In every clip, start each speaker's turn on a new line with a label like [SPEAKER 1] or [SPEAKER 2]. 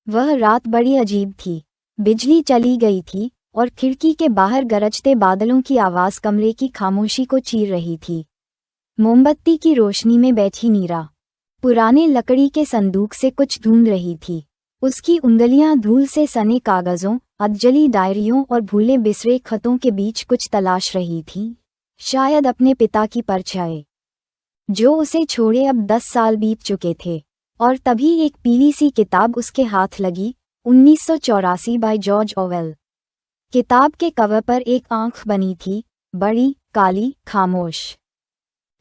[SPEAKER 1] वह रात बड़ी अजीब थी। बिजली चली गई थी और खिड़की के बाहर गरजते बादलों की आवाज कमरे की खामोशी को चीर रही थी। मोमबत्ती की रोशनी में बैठी नीरा पुराने लकड़ी के संदूक से कुछ ढूंढ रही थी। उसकी उंगलियां धूल से सने कागजों, अधजली डायरियों और भूले बिसरे खतों के बीच कुछ तलाश रही थीं। शायद अपने पिता की परछाई, जो उसे छोड़े अब 10 साल बीत चुके थे। और तभी एक पीली सी किताब उसके हाथ लगी, 1984 बाय जॉर्ज ऑवेल। किताब के कवर पर एक आंख बनी थी, बड़ी, काली, खामोश,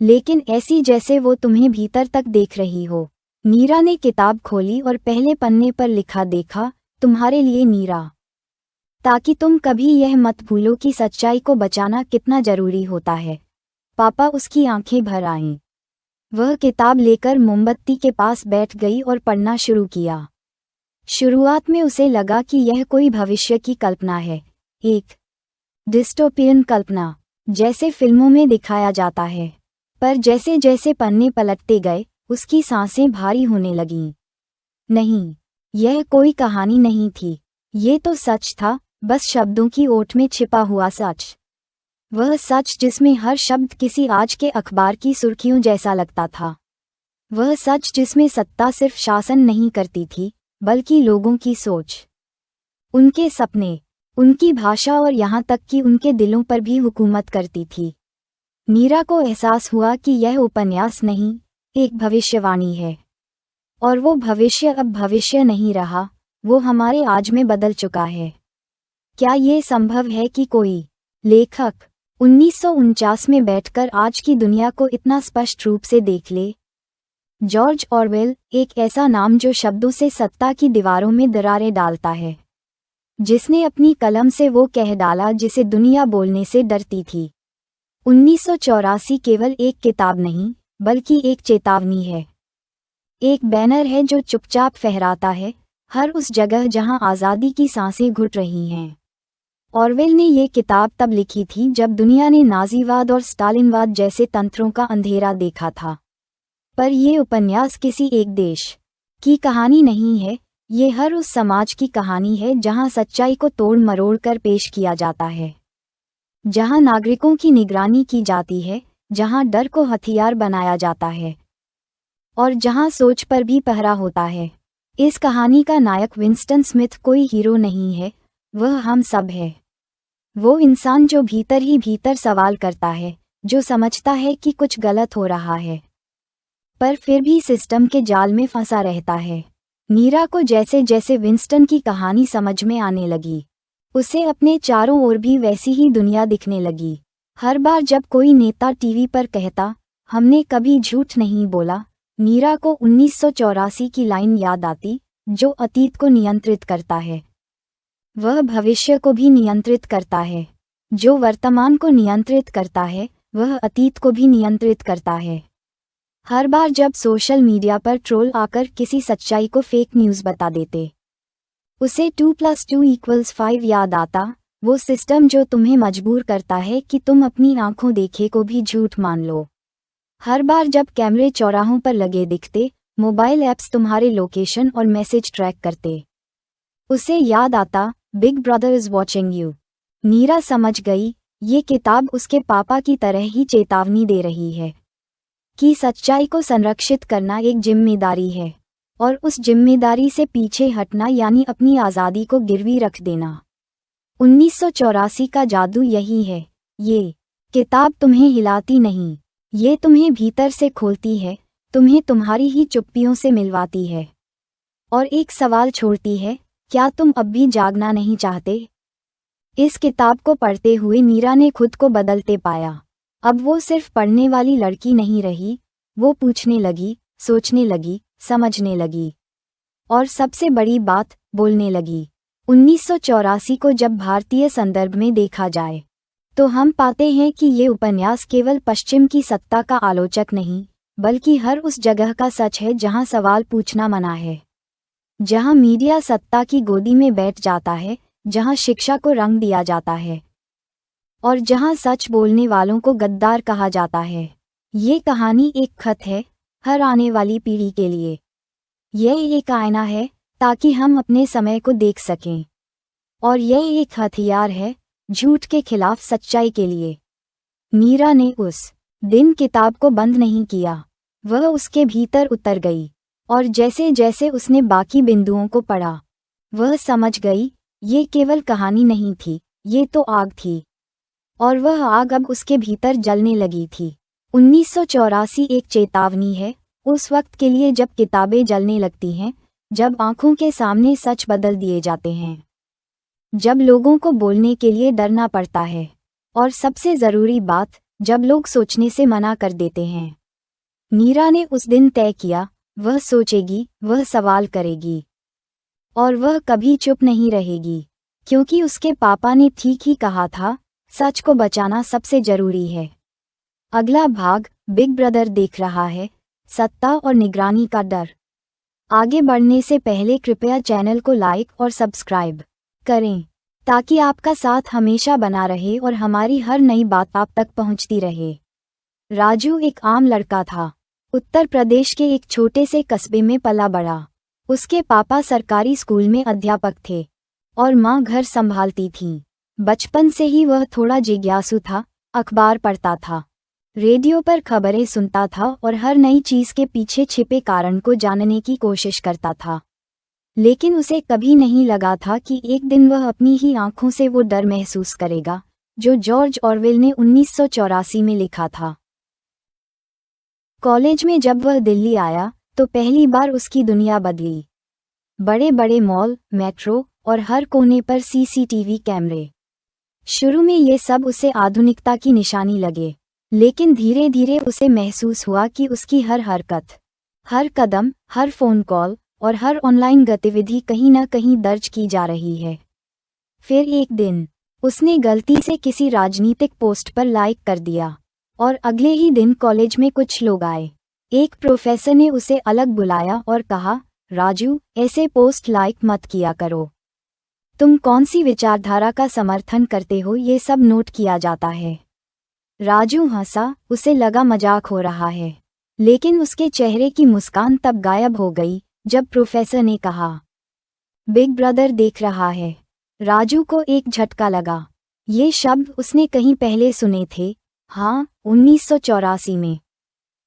[SPEAKER 1] लेकिन ऐसी जैसे वो तुम्हें भीतर तक देख रही हो। नीरा ने किताब खोली और पहले पन्ने पर लिखा देखा, तुम्हारे लिए नीरा, ताकि तुम कभी यह मत भूलो कि सच्चाई को बचाना कितना जरूरी होता है। पापा, उसकी आंखें भर आईं। वह किताब लेकर मोमबत्ती के पास बैठ गई और पढ़ना शुरू किया। शुरुआत में उसे लगा कि यह कोई भविष्य की कल्पना है, एक डिस्टोपियन कल्पना, जैसे फिल्मों में दिखाया जाता है। पर जैसे जैसे पन्ने पलटते गए, उसकी सांसें भारी होने लगीं। नहीं, यह कोई कहानी नहीं थी, ये तो सच था, बस शब्दों की ओट में छिपा हुआ सच। वह सच जिसमें हर शब्द किसी आज के अखबार की सुर्खियों जैसा लगता था। वह सच जिसमें सत्ता सिर्फ शासन नहीं करती थी, बल्कि लोगों की सोच, उनके सपने, उनकी भाषा और यहाँ तक कि उनके दिलों पर भी हुकूमत करती थी। नीरा को एहसास हुआ कि यह उपन्यास नहीं, एक भविष्यवाणी है। और वो भविष्य अब भविष्य नहीं रहा, वो हमारे आज में बदल चुका है। क्या ये संभव है कि कोई लेखक 1949 में बैठकर आज की दुनिया को इतना स्पष्ट रूप से देख ले? जॉर्ज ऑरवेल, एक ऐसा नाम जो शब्दों से सत्ता की दीवारों में दरारें डालता है, जिसने अपनी कलम से वो कह डाला जिसे दुनिया बोलने से डरती थी। 1984 केवल एक किताब नहीं, बल्कि एक चेतावनी है। एक बैनर है जो चुपचाप फहराता है, हर उस जगह जहां आज़ादी की सांसें घुट रही हैं। ऑरवेल ने ये किताब तब लिखी थी जब दुनिया ने नाज़ीवाद और स्टालिनवाद जैसे तंत्रों का अंधेरा देखा था। पर ये उपन्यास किसी एक देश की कहानी नहीं है, ये हर उस समाज की कहानी है जहां सच्चाई को तोड़ मरोड़ कर पेश किया जाता है, जहां नागरिकों की निगरानी की जाती है, जहां डर को हथियार बनाया जाता है और जहां सोच पर भी पहरा होता है। इस कहानी का नायक विंस्टन स्मिथ कोई हीरो नहीं है, वह हम सब है। वो इंसान जो भीतर ही भीतर सवाल करता है, जो समझता है कि कुछ गलत हो रहा है, पर फिर भी सिस्टम के जाल में फंसा रहता है। नीरा को जैसे जैसे विंस्टन की कहानी समझ में आने लगी, उसे अपने चारों ओर भी वैसी ही दुनिया दिखने लगी। हर बार जब कोई नेता टीवी पर कहता, हमने कभी झूठ नहीं बोला, नीरा को 1984 की लाइन याद आती, जो अतीत को नियंत्रित करता है, वह भविष्य को भी नियंत्रित करता है। जो वर्तमान को नियंत्रित करता है, वह अतीत को भी नियंत्रित करता है। हर बार जब सोशल मीडिया पर ट्रोल आकर किसी सच्चाई को फेक न्यूज़ बता देते, उसे 2+2=5 याद आता, वो सिस्टम जो तुम्हें मजबूर करता है कि तुम अपनी आंखों देखे को भी झूठ मान लो। हर बार जब कैमरे चौराहों पर लगे दिखते, मोबाइल ऐप्स तुम्हारे लोकेशन और मैसेज ट्रैक करते, उसे याद आता, big brother is watching you. Neera समझ गई, ये किताब उसके पापा की तरह ही चेतावनी दे रही है कि सच्चाई को संरक्षित करना एक जिम्मेदारी है, और उस जिम्मेदारी से पीछे हटना यानी अपनी आज़ादी को गिरवी रख देना। 1984 का जादू यही है, ये किताब तुम्हें हिलाती नहीं, ये तुम्हें भीतर से खोलती है, तुम्हें तुम्हारी ही चुप्पियों से मिलवाती है, और एक सवाल छोड़ती है, क्या तुम अब भी जागना नहीं चाहते? इस किताब को पढ़ते हुए नीरा ने खुद को बदलते पाया। अब वो सिर्फ पढ़ने वाली लड़की नहीं रही, वो पूछने लगी, सोचने लगी, समझने लगी, और सबसे बड़ी बात, बोलने लगी। 1984 को जब भारतीय संदर्भ में देखा जाए, तो हम पाते हैं कि ये उपन्यास केवल पश्चिम की सत्ता का आलोचक नहीं, बल्कि हर उस जगह का सच है जहां सवाल पूछना मना है, जहां मीडिया सत्ता की गोदी में बैठ जाता है, जहां शिक्षा को रंग दिया जाता है, और जहां सच बोलने वालों को गद्दार कहा जाता है। ये कहानी एक खत है, हर आने वाली पीढ़ी के लिए। यह एक आईना है, ताकि हम अपने समय को देख सकें। और यह एक हथियार है झूठ के खिलाफ सच्चाई के लिए। मीरा ने उस दिन किताब को बंद नहीं किया। वह उसके भीतर उतर गई और जैसे जैसे उसने बाकी बिंदुओं को पढ़ा, वह समझ गई ये केवल कहानी नहीं थी, ये तो आग थी। और वह आग अब उसके भीतर जलने लगी थी। 1984 एक चेतावनी है उस वक्त के लिए जब किताबें जलने लगती हैं, जब आंखों के सामने सच बदल दिए जाते हैं, जब लोगों को बोलने के लिए डरना पड़ता है, और सबसे ज़रूरी बात, जब लोग सोचने से मना कर देते हैं। मीरा ने उस दिन तय किया, वह सोचेगी, वह सवाल करेगी, और वह कभी चुप नहीं रहेगी, क्योंकि उसके पापा ने ठीक ही कहा था, सच को बचाना सबसे जरूरी है। अगला भाग, बिग ब्रदर देख रहा है, सत्ता और निगरानी का डर। आगे बढ़ने से पहले कृपया चैनल को लाइक और सब्सक्राइब करें, ताकि आपका साथ हमेशा बना रहे और हमारी हर नई बात आप तक पहुंचती रहे। राजू एक आम लड़का था। उत्तर प्रदेश के एक छोटे से कस्बे में पला बड़ा। उसके पापा सरकारी स्कूल में अध्यापक थे और माँ घर संभालती थीं। बचपन से ही वह थोड़ा जिज्ञासु था, अखबार पढ़ता था, रेडियो पर खबरें सुनता था और हर नई चीज के पीछे छिपे कारण को जानने की कोशिश करता था। लेकिन उसे कभी नहीं लगा था कि एक दिन वह अपनी ही आंखों से वो डर महसूस करेगा जो जॉर्ज ऑरवेल ने 1984 में लिखा था। कॉलेज में जब वह दिल्ली आया तो पहली बार उसकी दुनिया बदली। बड़े बड़े मॉल, मेट्रो और हर कोने पर सीसीटीवी कैमरे। शुरू में ये सब उसे आधुनिकता की निशानी लगे, लेकिन धीरे धीरे उसे महसूस हुआ कि उसकी हर हरकत, हर कदम, हर फोन कॉल और हर ऑनलाइन गतिविधि कहीं न कहीं दर्ज की जा रही है। फिर एक दिन उसने गलती से किसी राजनीतिक पोस्ट पर लाइक कर दिया और अगले ही दिन कॉलेज में कुछ लोग आए। एक प्रोफेसर ने उसे अलग बुलाया और कहा, राजू, ऐसे पोस्ट लाइक मत किया करो। तुम कौन सी विचारधारा का समर्थन करते हो ये सब नोट किया जाता है। राजू हंसा, उसे लगा मजाक हो रहा है, लेकिन उसके चेहरे की मुस्कान तब गायब हो गई जब प्रोफेसर ने कहा, बिग ब्रदर देख रहा है। राजू को एक झटका लगा। ये शब्द उसने कहीं पहले सुने थे। हाँ, 1984 में।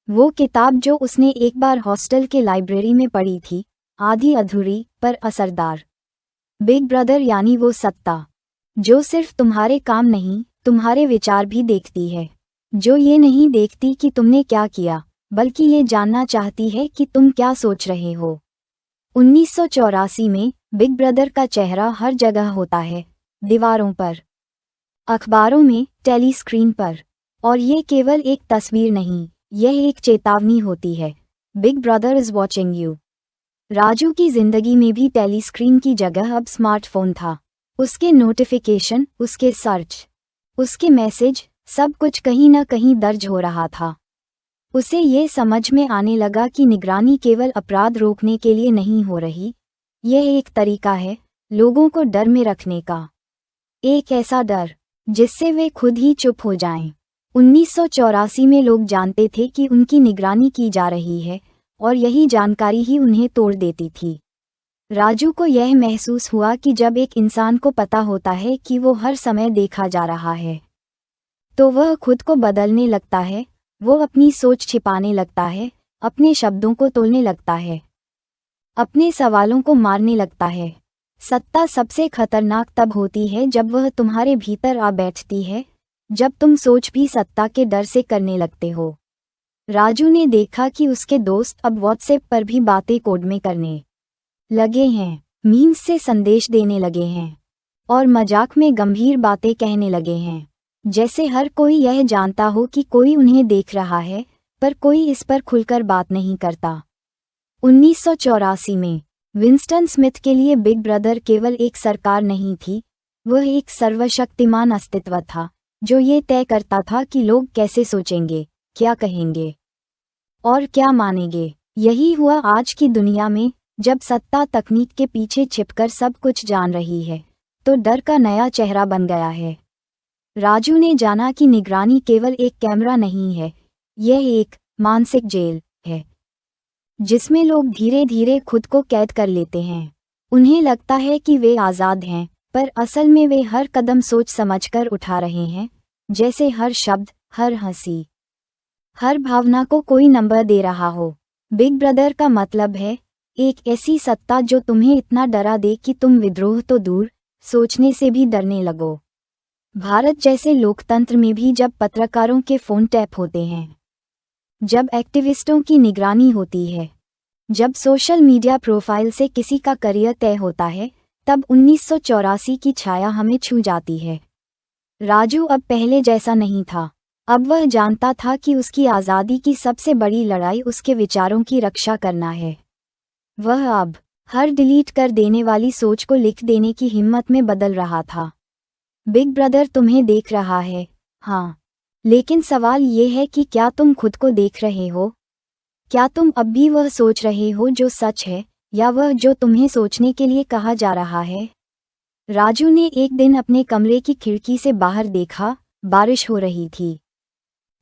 [SPEAKER 1] वो किताब जो उसने एक बार हॉस्टल के लाइब्रेरी में पढ़ी थी, आधी अधूरी पर असरदार। बिग ब्रदर यानी वो सत्ता जो सिर्फ तुम्हारे काम नहीं, तुम्हारे विचार भी देखती है, जो ये नहीं देखती कि तुमने क्या किया, बल्कि ये जानना चाहती है कि तुम क्या सोच रहे हो। 1984 में बिग ब्रदर का चेहरा हर जगह होता है, दीवारों पर, अखबारों में, टेलीस्क्रीन पर। और ये केवल एक तस्वीर नहीं, यह एक चेतावनी होती है। Big brother is watching you. Raju की जिंदगी में भी टेलीस्क्रीन की जगह अब स्मार्टफोन था। उसके नोटिफिकेशन, उसके सर्च, उसके मैसेज, सब कुछ कहीं न कहीं दर्ज हो रहा था। उसे ये समझ में आने लगा कि निगरानी केवल अपराध रोकने के लिए नहीं हो रही, यह एक तरीका है लोगों को डर में रखने का। एक ऐसा डर जिससे वे खुद ही चुप हो जाएं। 1984 में लोग जानते थे कि उनकी निगरानी की जा रही है और यही जानकारी ही उन्हें तोड़ देती थी। राजू को यह महसूस हुआ कि जब एक इंसान को पता होता है कि वो हर समय देखा जा रहा है, तो वह खुद को बदलने लगता है, वो अपनी सोच छिपाने लगता है, अपने शब्दों को तोलने लगता है, अपने सवालों को मारने लगता है। सत्ता सबसे खतरनाक तब होती है जब वह तुम्हारे भीतर आ बैठती है, जब तुम सोच भी सत्ता के डर से करने लगते हो। राजू ने देखा कि उसके दोस्त अब व्हाट्सएप पर भी बातें कोड में करने लगे हैं, मीम्स से संदेश देने लगे हैं और मजाक में गंभीर बातें कहने लगे हैं, जैसे हर कोई यह जानता हो कि कोई उन्हें देख रहा है, पर कोई इस पर खुलकर बात नहीं करता। 1984 में विंस्टन स्मिथ के लिए बिग ब्रदर केवल एक सरकार नहीं थी, वह एक सर्वशक्तिमान अस्तित्व था जो ये तय करता था कि लोग कैसे सोचेंगे, क्या कहेंगे और क्या मानेंगे। यही हुआ आज की दुनिया में, जब सत्ता तकनीक के पीछे छिपकर सब कुछ जान रही है, तो डर का नया चेहरा बन गया है। राजू ने जाना कि निगरानी केवल एक कैमरा नहीं है, यह एक मानसिक जेल है जिसमें लोग धीरे धीरे खुद को कैद कर लेते हैं। उन्हें लगता है कि वे आज़ाद हैं, पर असल में वे हर कदम सोच समझकर उठा रहे हैं, जैसे हर शब्द, हर हंसी, हर भावना को कोई नंबर दे रहा हो। बिग ब्रदर का मतलब है एक ऐसी सत्ता जो तुम्हें इतना डरा दे कि तुम विद्रोह तो दूर, सोचने से भी डरने लगो। भारत जैसे लोकतंत्र में भी जब पत्रकारों के फोन टैप होते हैं, जब एक्टिविस्टों की निगरानी होती है, जब सोशल मीडिया प्रोफाइल से किसी का करियर तय होता है, तब 1984 की छाया हमें छू जाती है। राजू अब पहले जैसा नहीं था। अब वह जानता था कि उसकी आज़ादी की सबसे बड़ी लड़ाई उसके विचारों की रक्षा करना है। वह अब हर डिलीट कर देने वाली सोच को लिख देने की हिम्मत में बदल रहा था। बिग ब्रदर तुम्हें देख रहा है, हाँ, लेकिन सवाल ये है कि क्या तुम खुद को देख रहे हो? क्या तुम अब भी वह सोच रहे हो जो सच है, या वह जो तुम्हें सोचने के लिए कहा जा रहा है? राजू ने एक दिन अपने कमरे की खिड़की से बाहर देखा, बारिश हो रही थी।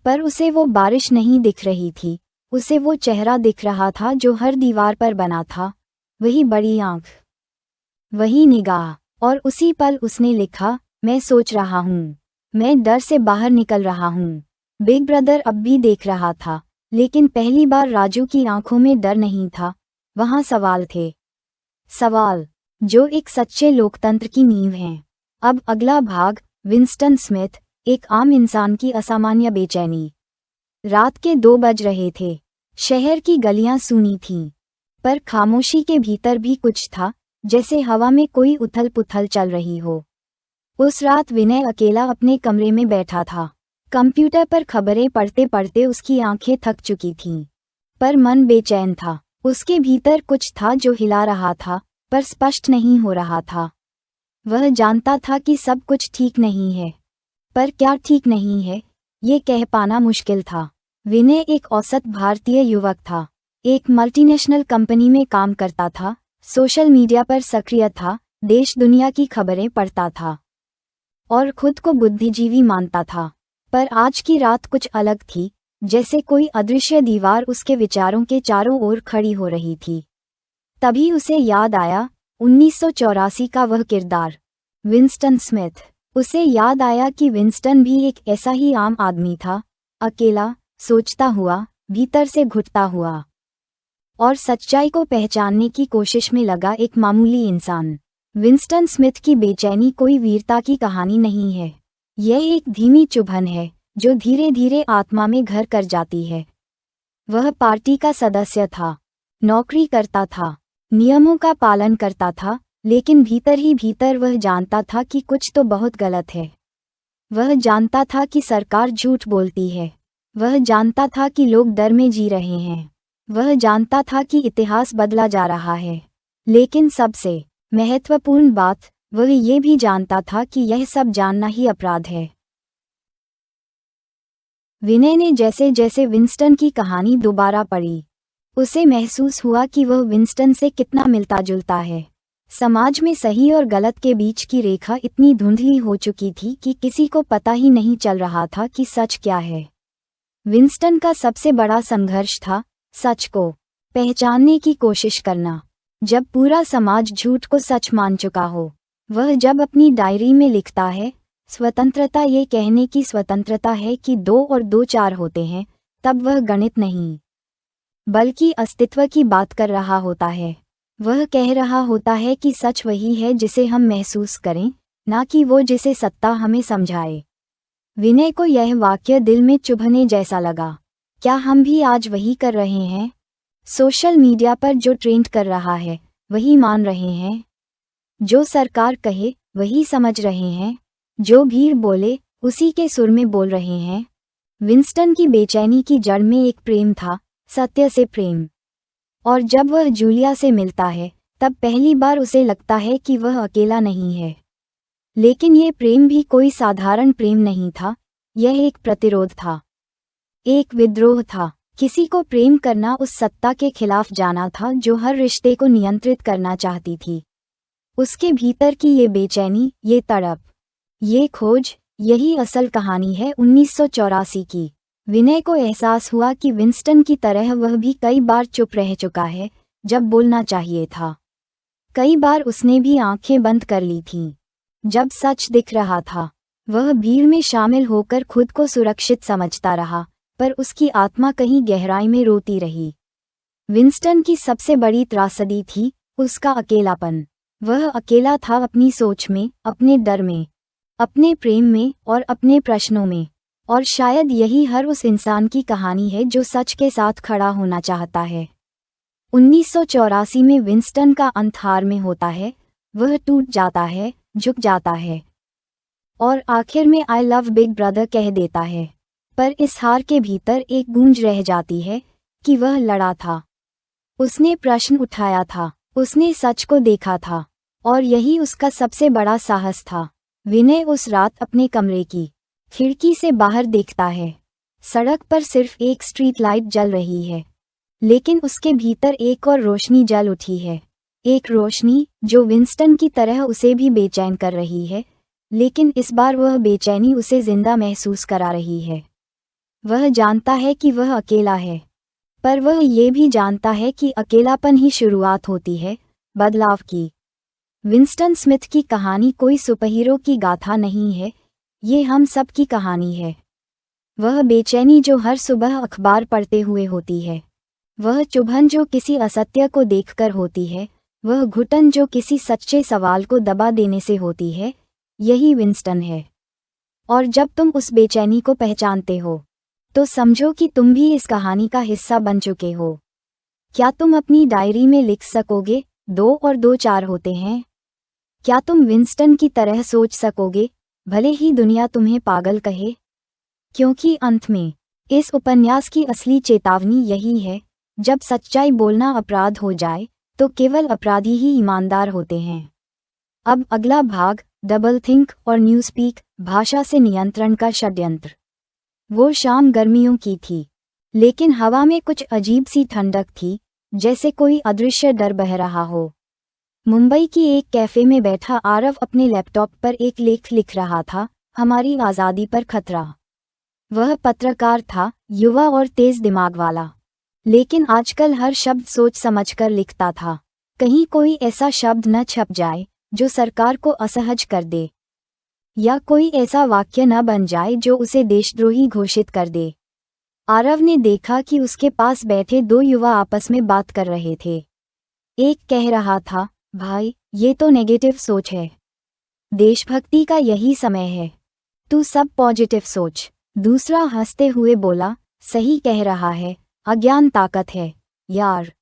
[SPEAKER 1] पर उसे वो बारिश नहीं दिख रही थी, उसे वो चेहरा दिख रहा था जो हर दीवार पर बना था, वही बड़ी आंख, वही निगाह। और उसी पल उसने लिखा, मैं सोच रहा हूँ, मैं डर से बाहर निकल रहा हूँ। बिग ब्रदर अब भी देख रहा था, लेकिन पहली बार राजू की आंखों में डर नहीं था, वहाँ सवाल थे। सवाल जो एक सच्चे लोकतंत्र की नींव हैं। अब अगला भाग, विंस्टन स्मिथ, एक आम इंसान की असामान्य बेचैनी। रात के 2 बज रहे थे। शहर की गलियां सूनी थीं, पर खामोशी के भीतर भी कुछ था, जैसे हवा में कोई उथल पुथल चल रही हो। उस रात विनय अकेला अपने कमरे में बैठा था। कंप्यूटर पर खबरें पढ़ते पढ़ते उसकी आंखें थक चुकी थीं, पर मन बेचैन था। उसके भीतर कुछ था जो हिला रहा था, पर स्पष्ट नहीं हो रहा था। वह जानता था कि सब कुछ ठीक नहीं है, पर क्या ठीक नहीं है, ये कह पाना मुश्किल था। विनय एक औसत भारतीय युवक था, एक मल्टीनेशनल कंपनी में काम करता था, सोशल मीडिया पर सक्रिय था, देश दुनिया की खबरें पढ़ता था और खुद को बुद्धिजीवी मानता था। पर आज की रात कुछ अलग थी, जैसे कोई अदृश्य दीवार उसके विचारों के चारों ओर खड़ी हो रही थी। तभी उसे याद आया 1984 का वह किरदार, विंस्टन स्मिथ। उसे याद आया कि विंस्टन भी एक ऐसा ही आम आदमी था, अकेला, सोचता हुआ, भीतर से घुटता हुआ, और सच्चाई को पहचानने की कोशिश में लगा एक मामूली इंसान। विंस्टन स्मिथ की बेचैनी कोई वीरता की कहानी नहीं है, यह एक धीमी चुभन है जो धीरे धीरे आत्मा में घर कर जाती है। वह पार्टी का सदस्य था, नौकरी करता था, नियमों का पालन करता था, लेकिन भीतर ही भीतर वह जानता था कि कुछ तो बहुत गलत है। वह जानता था कि सरकार झूठ बोलती है, वह जानता था कि लोग डर में जी रहे हैं, वह जानता था कि इतिहास बदला जा रहा है, लेकिन सबसे महत्वपूर्ण बात, वह ये भी जानता था कि यह सब जानना ही अपराध है। विनय ने जैसे जैसे विंस्टन की कहानी दोबारा पढ़ी, उसे महसूस हुआ कि वह विंस्टन से कितना मिलता जुलता है। समाज में सही और गलत के बीच की रेखा इतनी धुंधली हो चुकी थी कि किसी को पता ही नहीं चल रहा था कि सच क्या है। विंस्टन का सबसे बड़ा संघर्ष था सच को पहचानने की कोशिश करना। जब पूरा समाज झूठ को सच मान चुका हो, वह जब अपनी डायरी में लिखता है, स्वतंत्रता ये कहने की स्वतंत्रता है कि 2 और 2 4 होते हैं, तब वह गणित नहीं, बल्कि अस्तित्व की बात कर रहा होता है। वह कह रहा होता है कि सच वही है जिसे हम महसूस करें, ना कि वो जिसे सत्ता हमें समझाए। विनय को यह वाक्य दिल में चुभने जैसा लगा। क्या हम भी आज वही कर रहे हैं? सोशल मीडिया पर जो ट्रेंड कर रहा है, वही मान रहे हैं? जो सरकार कहे, वही समझ रहे हैं? जो भीड़ बोले, उसी के सुर में बोल रहे हैं? विंस्टन की बेचैनी की जड़ में एक प्रेम था, सत्य से प्रेम। और जब वह जूलिया से मिलता है, तब पहली बार उसे लगता है कि वह अकेला नहीं है। लेकिन ये प्रेम भी कोई साधारण प्रेम नहीं था, यह एक प्रतिरोध था, एक विद्रोह था। किसी को प्रेम करना उस सत्ता के खिलाफ जाना था जो हर रिश्ते को नियंत्रित करना चाहती थी। उसके भीतर की ये बेचैनी, ये तड़प, ये खोज, यही असल कहानी है 1984 की। विनय को एहसास हुआ कि विंस्टन की तरह वह भी कई बार चुप रह चुका है, जब बोलना चाहिए था। कई बार उसने भी आंखें बंद कर ली थीं। जब सच दिख रहा था, वह भीड़ में शामिल होकर खुद को सुरक्षित समझता रहा, पर उसकी आत्मा कहीं गहराई में रोती रही। विंस्टन की सबसे बड़ी त्रासदी थी उसका अकेलापन। वह अकेला था अपनी सोच में, अपने डर में, अपने प्रेम में और अपने प्रश्नों में। और शायद यही हर उस इंसान की कहानी है जो सच के साथ खड़ा होना चाहता है। 1984 में विंस्टन का अंत हार में होता है। वह टूट जाता है, झुक जाता है और आखिर में आई लव बिग ब्रदर कह देता है। पर इस हार के भीतर एक गूंज रह जाती है कि वह लड़ा था। उसने प्रश्न उठाया था, उसने सच को देखा था, और यही उसका सबसे बड़ा साहस था। विनय उस रात अपने कमरे की खिड़की से बाहर देखता है। सड़क पर सिर्फ एक स्ट्रीट लाइट जल रही है, लेकिन उसके भीतर एक और रोशनी जल उठी है। एक रोशनी जो विंस्टन की तरह उसे भी बेचैन कर रही है, लेकिन इस बार वह बेचैनी उसे जिंदा महसूस करा रही है। वह जानता है कि वह अकेला है, पर वह ये भी जानता है कि अकेलापन ही शुरुआत होती है बदलाव की। विंस्टन स्मिथ की कहानी कोई सुपरहीरो की गाथा नहीं है, ये हम सब की कहानी है। वह बेचैनी जो हर सुबह अखबार पढ़ते हुए होती है, वह चुभन जो किसी असत्य को देखकर होती है, वह घुटन जो किसी सच्चे सवाल को दबा देने से होती है, यही विंस्टन है। और जब तुम उस बेचैनी को पहचानते हो, तो समझो कि तुम भी इस कहानी का हिस्सा बन चुके हो। क्या तुम अपनी डायरी में लिख सकोगे 2 और 2 4 होते हैं? क्या तुम विंस्टन की तरह सोच सकोगे, भले ही दुनिया तुम्हें पागल कहे? क्योंकि अंत में इस उपन्यास की असली चेतावनी यही है, जब सच्चाई बोलना अपराध हो जाए, तो केवल अपराधी ही ईमानदार होते हैं। अब अगला भाग, डबल थिंक और न्यूज़स्पीक, भाषा से नियंत्रण का षड्यंत्र। वो शाम गर्मियों की थी, लेकिन हवा में कुछ अजीब सी ठंडक थी, जैसे कोई अदृश्य डर बह रहा हो। मुंबई की एक कैफे में बैठा आरव अपने लैपटॉप पर एक लेख लिख रहा था, हमारी आज़ादी पर खतरा। वह पत्रकार था, युवा और तेज दिमाग वाला, लेकिन आजकल हर शब्द सोच समझकर लिखता था। कहीं कोई ऐसा शब्द न छप जाए जो सरकार को असहज कर दे, या कोई ऐसा वाक्य न बन जाए जो उसे देशद्रोही घोषित कर दे। आरव ने देखा कि उसके पास बैठे 2 युवा आपस में बात कर रहे थे। एक कह रहा था, भाई ये तो नेगेटिव सोच है, देशभक्ति का यही समय है, तू सब पॉजिटिव सोच। दूसरा हंसते हुए बोला, सही कह रहा है, अज्ञान ताकत है यार।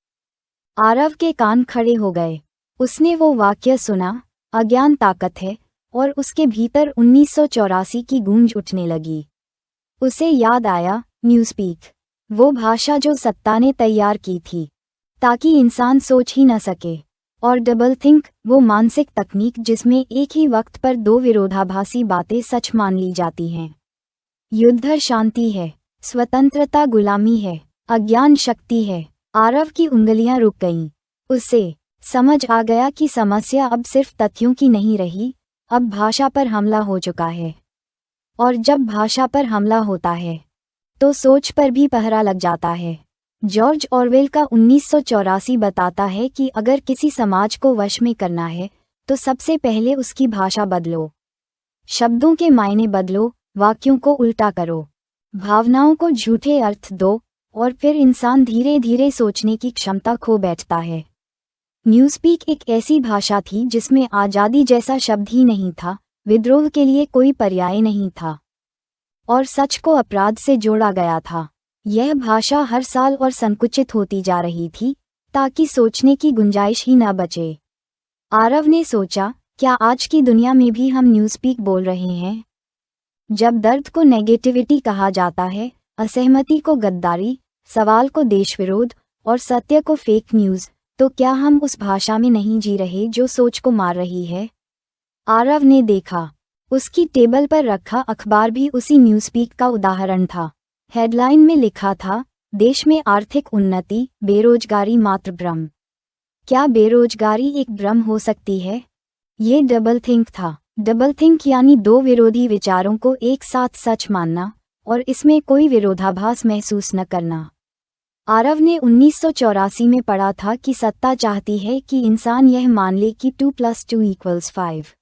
[SPEAKER 1] आरव के कान खड़े हो गए। उसने वो वाक्य सुना, अज्ञान ताकत है, और उसके भीतर 1984 की गूंज उठने लगी। उसे याद आया न्यूज़स्पीक, वो भाषा जो सत्ता ने तैयार की थी ताकि इंसान सोच ही न सके, और डबल थिंक, वो मानसिक तकनीक जिसमें एक ही वक्त पर 2 विरोधाभासी बातें सच मान ली जाती हैं। युद्ध शांति है, स्वतंत्रता गुलामी है, अज्ञान शक्ति है। आरव की उंगलियां रुक गईं। उसे समझ आ गया कि समस्या अब सिर्फ तथ्यों की नहीं रही, अब भाषा पर हमला हो चुका है। और जब भाषा पर हमला होता है, तो सोच पर भी पहरा लग जाता है। जॉर्ज ऑरवेल का 1984 बताता है कि अगर किसी समाज को वश में करना है, तो सबसे पहले उसकी भाषा बदलो। शब्दों के मायने बदलो, वाक्यों को उल्टा करो, भावनाओं को झूठे अर्थ दो, और फिर इंसान धीरे धीरे सोचने की क्षमता खो बैठता है। न्यूज़स्पीक एक ऐसी भाषा थी जिसमें आज़ादी जैसा शब्द ही नहीं था, विद्रोह के लिए कोई पर्याय नहीं था, और सच को अपराध से जोड़ा गया था। यह भाषा हर साल और संकुचित होती जा रही थी, ताकि सोचने की गुंजाइश ही न बचे। आरव ने सोचा, क्या आज की दुनिया में भी हम न्यूज़स्पीक बोल रहे हैं? जब दर्द को नेगेटिविटी कहा जाता है, असहमति को गद्दारी, सवाल को देशविरोध और सत्य को फेक न्यूज़, तो क्या हम उस भाषा में नहीं जी रहे जो सोच को मार रही है? आरव ने देखा, उसकी टेबल पर रखा अखबार भी उसी न्यूज़स्पीक का उदाहरण था। हेडलाइन में लिखा था, देश में आर्थिक उन्नति, बेरोजगारी मात्र भ्रम। क्या बेरोजगारी एक भ्रम हो सकती है? ये डबल थिंक था। डबल थिंक यानी 2 विरोधी विचारों को एक साथ सच मानना, और इसमें कोई विरोधाभास महसूस न करना। आरव ने 1984 में पढ़ा था कि सत्ता चाहती है कि इंसान यह मान ले कि 2 + 2 = 5।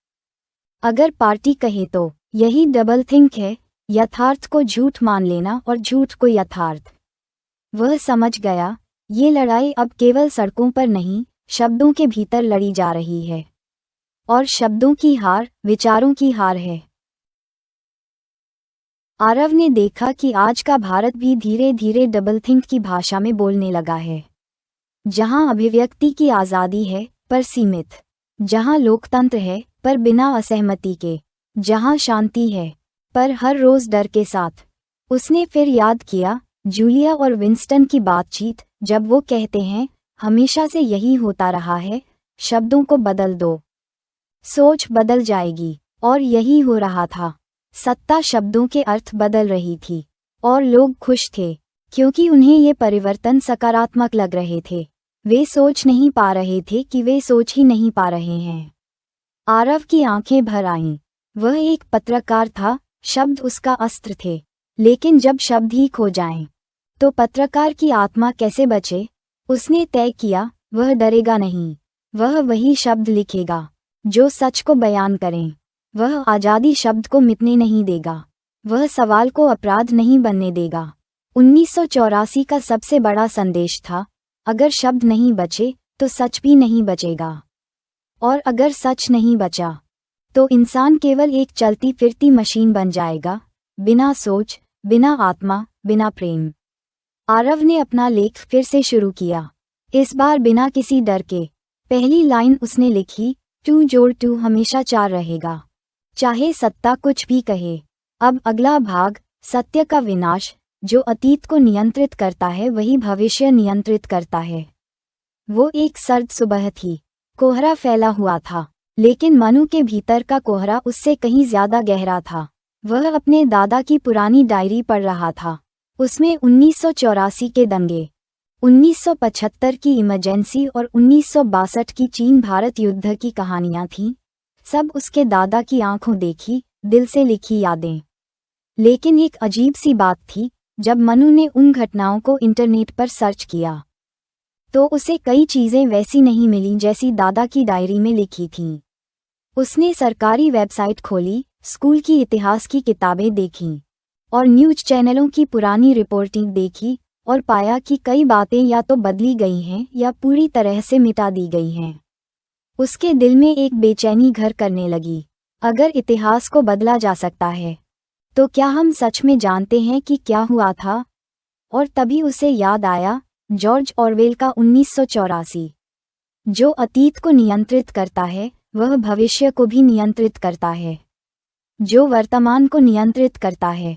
[SPEAKER 1] अगर पार्टी कहे तो यही डबल थिंक है, यथार्थ को झूठ मान लेना और झूठ को यथार्थ। वह समझ गया, ये लड़ाई अब केवल सड़कों पर नहीं, शब्दों के भीतर लड़ी जा रही है। और शब्दों की हार विचारों की हार है। आरव ने देखा कि आज का भारत भी धीरे धीरे डबल थिंक की भाषा में बोलने लगा है। जहां अभिव्यक्ति की आज़ादी है पर सीमित, जहां लोकतंत्र है पर बिना असहमति के, जहां शांति है पर हर रोज डर के साथ। उसने फिर याद किया जूलिया और विंस्टन की बातचीत, जब वो कहते हैं हमेशा से यही होता रहा है, शब्दों को बदल दो, सोच बदल जाएगी। और यही हो रहा था। सत्ता शब्दों के अर्थ बदल रही थी और लोग खुश थे क्योंकि उन्हें ये परिवर्तन सकारात्मक लग रहे थे। वे सोच नहीं पा रहे थे कि वे सोच ही नहीं पा रहे हैं। आरव की आंखें भर आईं। वह एक पत्रकार था, शब्द उसका अस्त्र थे। लेकिन जब शब्द ही खो जाएं, तो पत्रकार की आत्मा कैसे बचे? उसने तय किया, वह डरेगा नहीं। वह वही शब्द लिखेगा जो सच को बयान करें। वह आज़ादी शब्द को मिटने नहीं देगा। वह सवाल को अपराध नहीं बनने देगा। 1984 का सबसे बड़ा संदेश था, अगर शब्द नहीं बचे तो सच भी नहीं बचेगा। और अगर सच नहीं बचा तो इंसान केवल एक चलती फिरती मशीन बन जाएगा, बिना सोच, बिना आत्मा, बिना प्रेम। आरव ने अपना लेख फिर से शुरू किया, इस बार बिना किसी डर के। पहली लाइन उसने लिखी, 2 + 2 हमेशा 4 रहेगा, चाहे सत्ता कुछ भी कहे। अब अगला भाग, सत्य का विनाश। जो अतीत को नियंत्रित करता है वही भविष्य नियंत्रित करता है। वो एक सर्द सुबह थी। कोहरा फैला हुआ था, लेकिन मनु के भीतर का कोहरा उससे कहीं ज्यादा गहरा था। वह अपने दादा की पुरानी डायरी पढ़ रहा था। उसमें 1984 के दंगे, 1975 की इमरजेंसी और 1962 की चीन भारत युद्ध की कहानियां थीं। सब उसके दादा की आंखों देखी, दिल से लिखी यादें। लेकिन एक अजीब सी बात थी, जब मनु ने उन घटनाओं को इंटरनेट पर सर्च किया तो उसे कई चीजें वैसी नहीं मिलीं जैसी दादा की डायरी में लिखी थीं। उसने सरकारी वेबसाइट खोली, स्कूल की इतिहास की किताबें देखीं और न्यूज़ चैनलों की पुरानी रिपोर्टिंग देखी और पाया कि कई बातें या तो बदली गई हैं या पूरी तरह से मिटा दी गई हैं। उसके दिल में एक बेचैनी घर करने लगी। अगर इतिहास को बदला जा सकता है, तो क्या हम सच में जानते हैं कि क्या हुआ था? और तभी उसे याद आया जॉर्ज ऑरवेल का 1984। जो अतीत को नियंत्रित करता है, वह भविष्य को भी नियंत्रित करता है। जो वर्तमान को नियंत्रित करता है,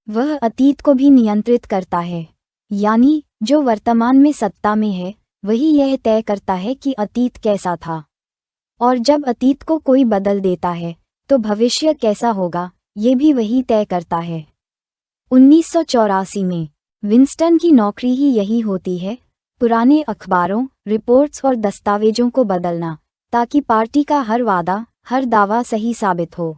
[SPEAKER 1] वह अतीत को भी नियंत्रित करता है। यानी जो वर्तमान में सत्ता में है, वही यह तय करता है कि अतीत कैसा था। और जब अतीत को कोई बदल देता है, तो भविष्य कैसा होगा, ये भी वही तय करता है। 1984 में विंस्टन की नौकरी ही यही होती है, पुराने अखबारों, रिपोर्ट्स और दस्तावेजों को बदलना, ताकि पार्टी का हर वादा, हर दावा सही साबित हो।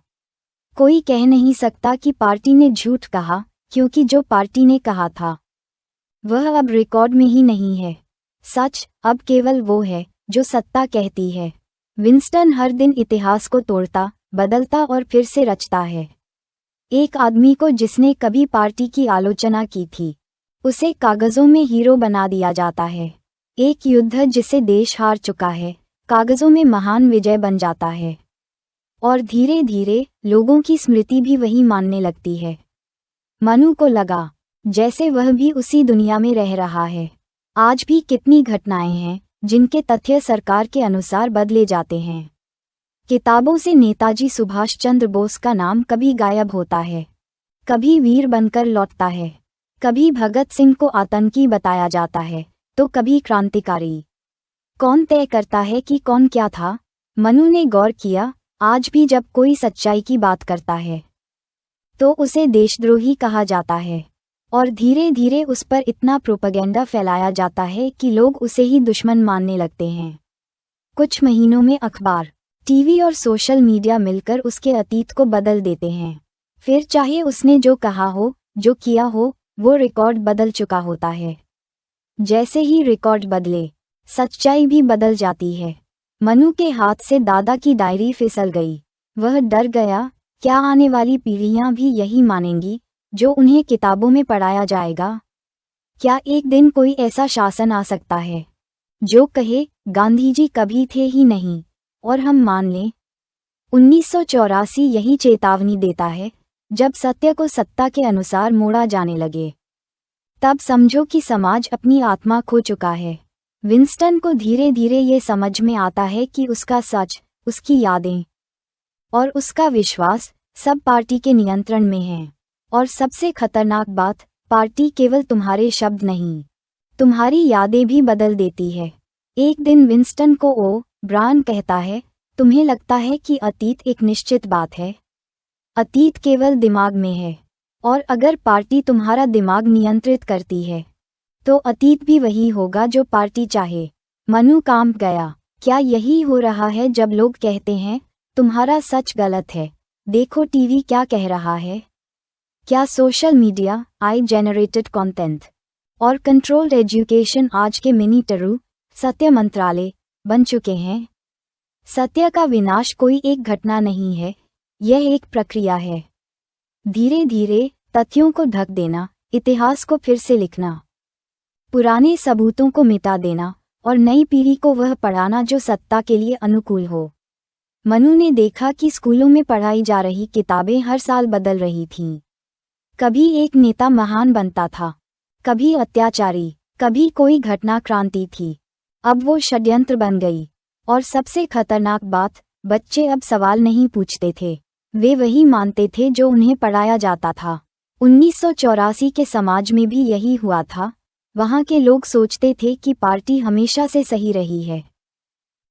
[SPEAKER 1] कोई कह नहीं सकता कि पार्टी ने झूठ कहा, क्योंकि जो पार्टी ने कहा था वह अब रिकॉर्ड में ही नहीं है। सच अब केवल वो है जो सत्ता कहती है। विंस्टन हर दिन इतिहास को तोड़ता, बदलता और फिर से रचता है। एक आदमी को जिसने कभी पार्टी की आलोचना की थी, उसे कागजों में हीरो बना दिया जाता है। एक युद्ध जिसे देश हार चुका है, कागजों में महान विजय बन जाता है। और धीरे धीरे लोगों की स्मृति भी वही मानने लगती है। मनु को लगा जैसे वह भी उसी दुनिया में रह रहा है। आज भी कितनी घटनाएं हैं जिनके तथ्य सरकार के अनुसार बदले जाते हैं। किताबों से नेताजी सुभाष चंद्र बोस का नाम कभी गायब होता है, कभी वीर बनकर लौटता है, कभी भगत सिंह को आतंकी बताया जाता है, तो कभी क्रांतिकारी। कौन तय करता है कि कौन क्या था? मनु ने गौर किया, आज भी जब कोई सच्चाई की बात करता है, तो उसे देशद्रोही कहा जाता है। और धीरे धीरे उस पर इतना प्रोपेगेंडा फैलाया जाता है कि लोग उसे ही दुश्मन मानने लगते हैं। कुछ महीनों में अखबार, टीवी और सोशल मीडिया मिलकर उसके अतीत को बदल देते हैं। फिर चाहे उसने जो कहा हो, जो किया हो, वो रिकॉर्ड बदल चुका होता है। जैसे ही रिकॉर्ड बदले, सच्चाई भी बदल जाती है। मनु के हाथ से दादा की डायरी फिसल गई। वह डर गया, क्या आने वाली पीढ़ियां भी यही मानेंगी जो उन्हें किताबों में पढ़ाया जाएगा? क्या एक दिन कोई ऐसा शासन आ सकता है जो कहे गांधी जी कभी थे ही नहीं और हम मान लें? 1984 यही चेतावनी देता है। जब सत्य को सत्ता के अनुसार मोड़ा जाने लगे, तब समझो कि समाज अपनी आत्मा खो चुका है। विंस्टन को धीरे धीरे ये समझ में आता है कि उसका सच, उसकी यादें और उसका विश्वास सब पार्टी के नियंत्रण में हैं। और सबसे खतरनाक बात, पार्टी केवल तुम्हारे शब्द नहीं, तुम्हारी यादें भी बदल देती है। एक दिन विंस्टन को ओ ब्रायन कहता है, तुम्हें लगता है कि अतीत एक निश्चित बात है? अतीत केवल दिमाग में है, और अगर पार्टी तुम्हारा दिमाग नियंत्रित करती है तो अतीत भी वही होगा जो पार्टी चाहे। मनु कांप गया। क्या यही हो रहा है जब लोग कहते हैं तुम्हारा सच गलत है? देखो टीवी क्या कह रहा है। क्या सोशल मीडिया, आई जेनरेटेड कंटेंट और कंट्रोल्ड एजुकेशन आज के मिनी टरू सत्य मंत्रालय बन चुके हैं? सत्य का विनाश कोई एक घटना नहीं है, यह एक प्रक्रिया है। धीरे धीरे तथ्यों को ढक देना, इतिहास को फिर से लिखना, पुराने सबूतों को मिटा देना और नई पीढ़ी को वह पढ़ाना जो सत्ता के लिए अनुकूल हो। मनु ने देखा कि स्कूलों में पढ़ाई जा रही किताबें हर साल बदल रही थीं। कभी एक नेता महान बनता था, कभी अत्याचारी, कभी कोई घटना क्रांति थी। अब वो षड्यंत्र बन गई। और सबसे खतरनाक बात, बच्चे अब सवाल नहीं पूछते थे, वे वही मानते थे जो उन्हें पढ़ाया जाता था। 1984 के समाज में भी यही हुआ था। वहाँ के लोग सोचते थे कि पार्टी हमेशा से सही रही है,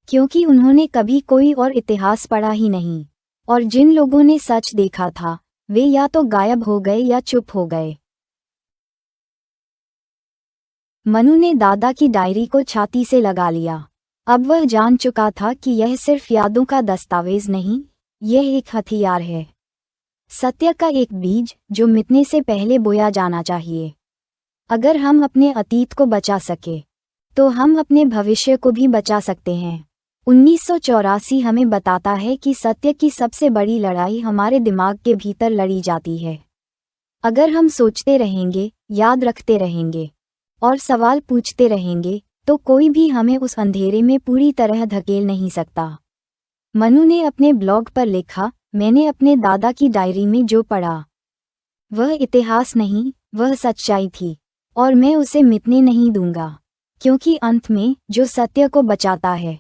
[SPEAKER 1] क्योंकि उन्होंने कभी कोई और इतिहास पढ़ा ही नहीं। और जिन लोगों ने सच देखा था, वे या तो गायब हो गए या चुप हो गए। मनु ने दादा की डायरी को छाती से लगा लिया। अब वह जान चुका था कि यह सिर्फ यादों का दस्तावेज नहीं, यह एक हथियार है। सत्य का एक बीज जो मिटने से पहले बोया जाना चाहिए। अगर हम अपने अतीत को बचा सके, तो हम अपने भविष्य को भी बचा सकते हैं। 1984 हमें बताता है कि सत्य की सबसे बड़ी लड़ाई हमारे दिमाग के भीतर लड़ी जाती है। अगर हम सोचते रहेंगे, याद रखते रहेंगे और सवाल पूछते रहेंगे, तो कोई भी हमें उस अंधेरे में पूरी तरह धकेल नहीं सकता। मनु ने अपने ब्लॉग पर लिखा, मैंने अपने दादा की डायरी में जो पढ़ा वह इतिहास नहीं, वह सच्चाई थी, और मैं उसे मिटने नहीं दूंगा, क्योंकि अंत में जो सत्य को बचाता है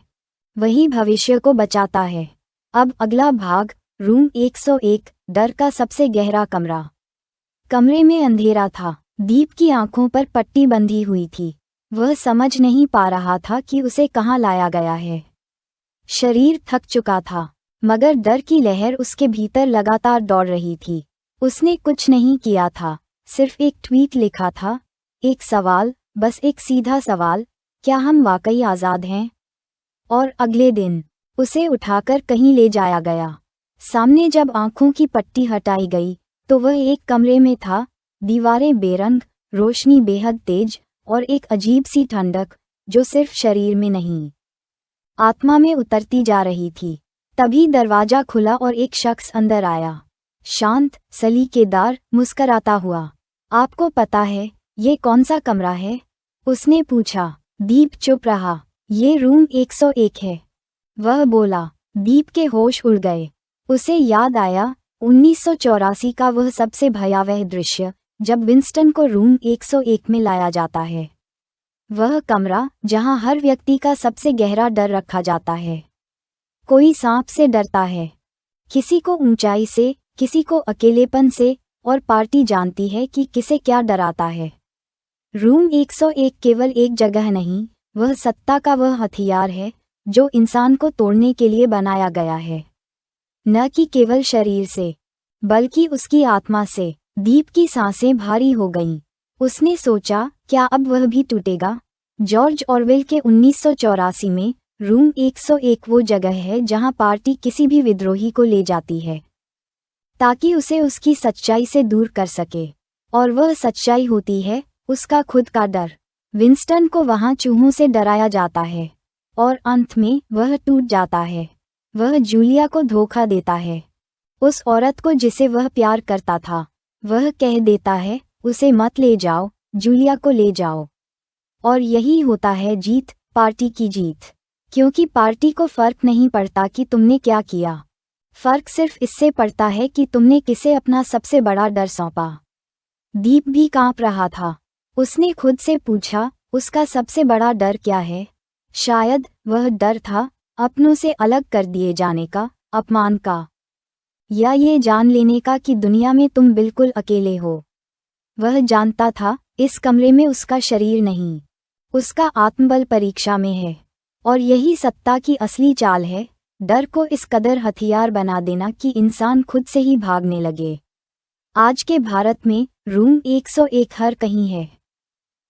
[SPEAKER 1] वही भविष्य को बचाता है। अब अगला भाग, रूम 101, डर का सबसे गहरा कमरा। कमरे में अंधेरा था। दीप की आंखों पर पट्टी बंधी हुई थी। वह समझ नहीं पा रहा था कि उसे कहाँ लाया गया है। शरीर थक चुका था, मगर डर की लहर उसके भीतर लगातार दौड़ रही थी। उसने कुछ नहीं किया था, सिर्फ एक ट्वीट लिखा था, एक सवाल, बस एक सीधा सवाल, क्या हम वाकई आज़ाद हैं? और अगले दिन उसे उठाकर कहीं ले जाया गया। सामने जब आंखों की पट्टी हटाई गई, तो वह एक कमरे में था। दीवारें बेरंग, रोशनी बेहद तेज और एक अजीब सी ठंडक जो सिर्फ शरीर में नहीं, आत्मा में उतरती जा रही थी। तभी दरवाजा खुला और एक शख्स अंदर आया, शांत, सलीकेदार, मुस्कराता हुआ। आपको पता है ये कौन सा कमरा है? उसने पूछा। दीप चुप रहा। ये रूम 101 है, वह बोला। दीप के होश उड़ गए। उसे याद आया 1984 का वह सबसे भयावह दृश्य, जब विंस्टन को रूम 101 में लाया जाता है। वह कमरा जहां हर व्यक्ति का सबसे गहरा डर रखा जाता है। कोई सांप से डरता है, किसी को ऊंचाई से, किसी को अकेलेपन से, और पार्टी जानती है कि किसे क्या डराता है। रूम 101 केवल एक जगह नहीं, वह सत्ता का वह हथियार है जो इंसान को तोड़ने के लिए बनाया गया है, न कि केवल शरीर से, बल्कि उसकी आत्मा से। दीप की सांसें भारी हो गईं। उसने सोचा, क्या अब वह भी टूटेगा? जॉर्ज ऑरवेल के 1984 में रूम 101 वो जगह है जहां पार्टी किसी भी विद्रोही को ले जाती है, ताकि उसे उसकी सच्चाई से दूर कर सके। और वह सच्चाई होती है उसका खुद का डर। विंस्टन को वहां चूहों से डराया जाता है और अंत में वह टूट जाता है। वह जूलिया को धोखा देता है। उस औरत को जिसे वह प्यार करता था, वह कह देता है उसे मत ले जाओ, जूलिया को ले जाओ। और यही होता है जीत, पार्टी की जीत। क्योंकि पार्टी को फर्क नहीं पड़ता कि तुमने क्या किया, फर्क सिर्फ इससे पड़ता है कि तुमने किसे अपना सबसे बड़ा डर सौंपा। दीप भी कांप रहा था। उसने खुद से पूछा, उसका सबसे बड़ा डर क्या है? शायद वह डर था अपनों से अलग कर दिए जाने का, अपमान का, या ये जान लेने का कि दुनिया में तुम बिल्कुल अकेले हो। वह जानता था इस कमरे में उसका शरीर नहीं, उसका आत्मबल परीक्षा में है। और यही सत्ता की असली चाल है, डर को इस कदर हथियार बना देना कि इंसान खुद से ही भागने लगे। आज के भारत में रूम 101 हर कहीं है।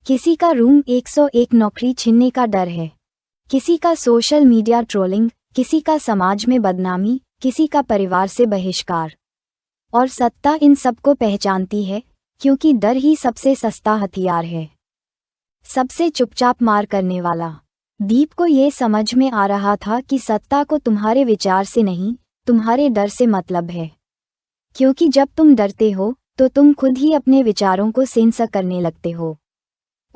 [SPEAKER 1] किसी का रूम 101 नौकरी छीनने का डर है, किसी का सोशल मीडिया ट्रोलिंग, किसी का समाज में बदनामी, किसी का परिवार से बहिष्कार। और सत्ता इन सबको पहचानती है, क्योंकि डर ही सबसे सस्ता हथियार है, सबसे चुपचाप मार करने वाला। दीप को ये समझ में आ रहा था कि सत्ता को तुम्हारे विचार से नहीं, तुम्हारे डर से मतलब है। क्योंकि जब तुम डरते हो तो तुम खुद ही अपने विचारों को सेंसर करने लगते हो।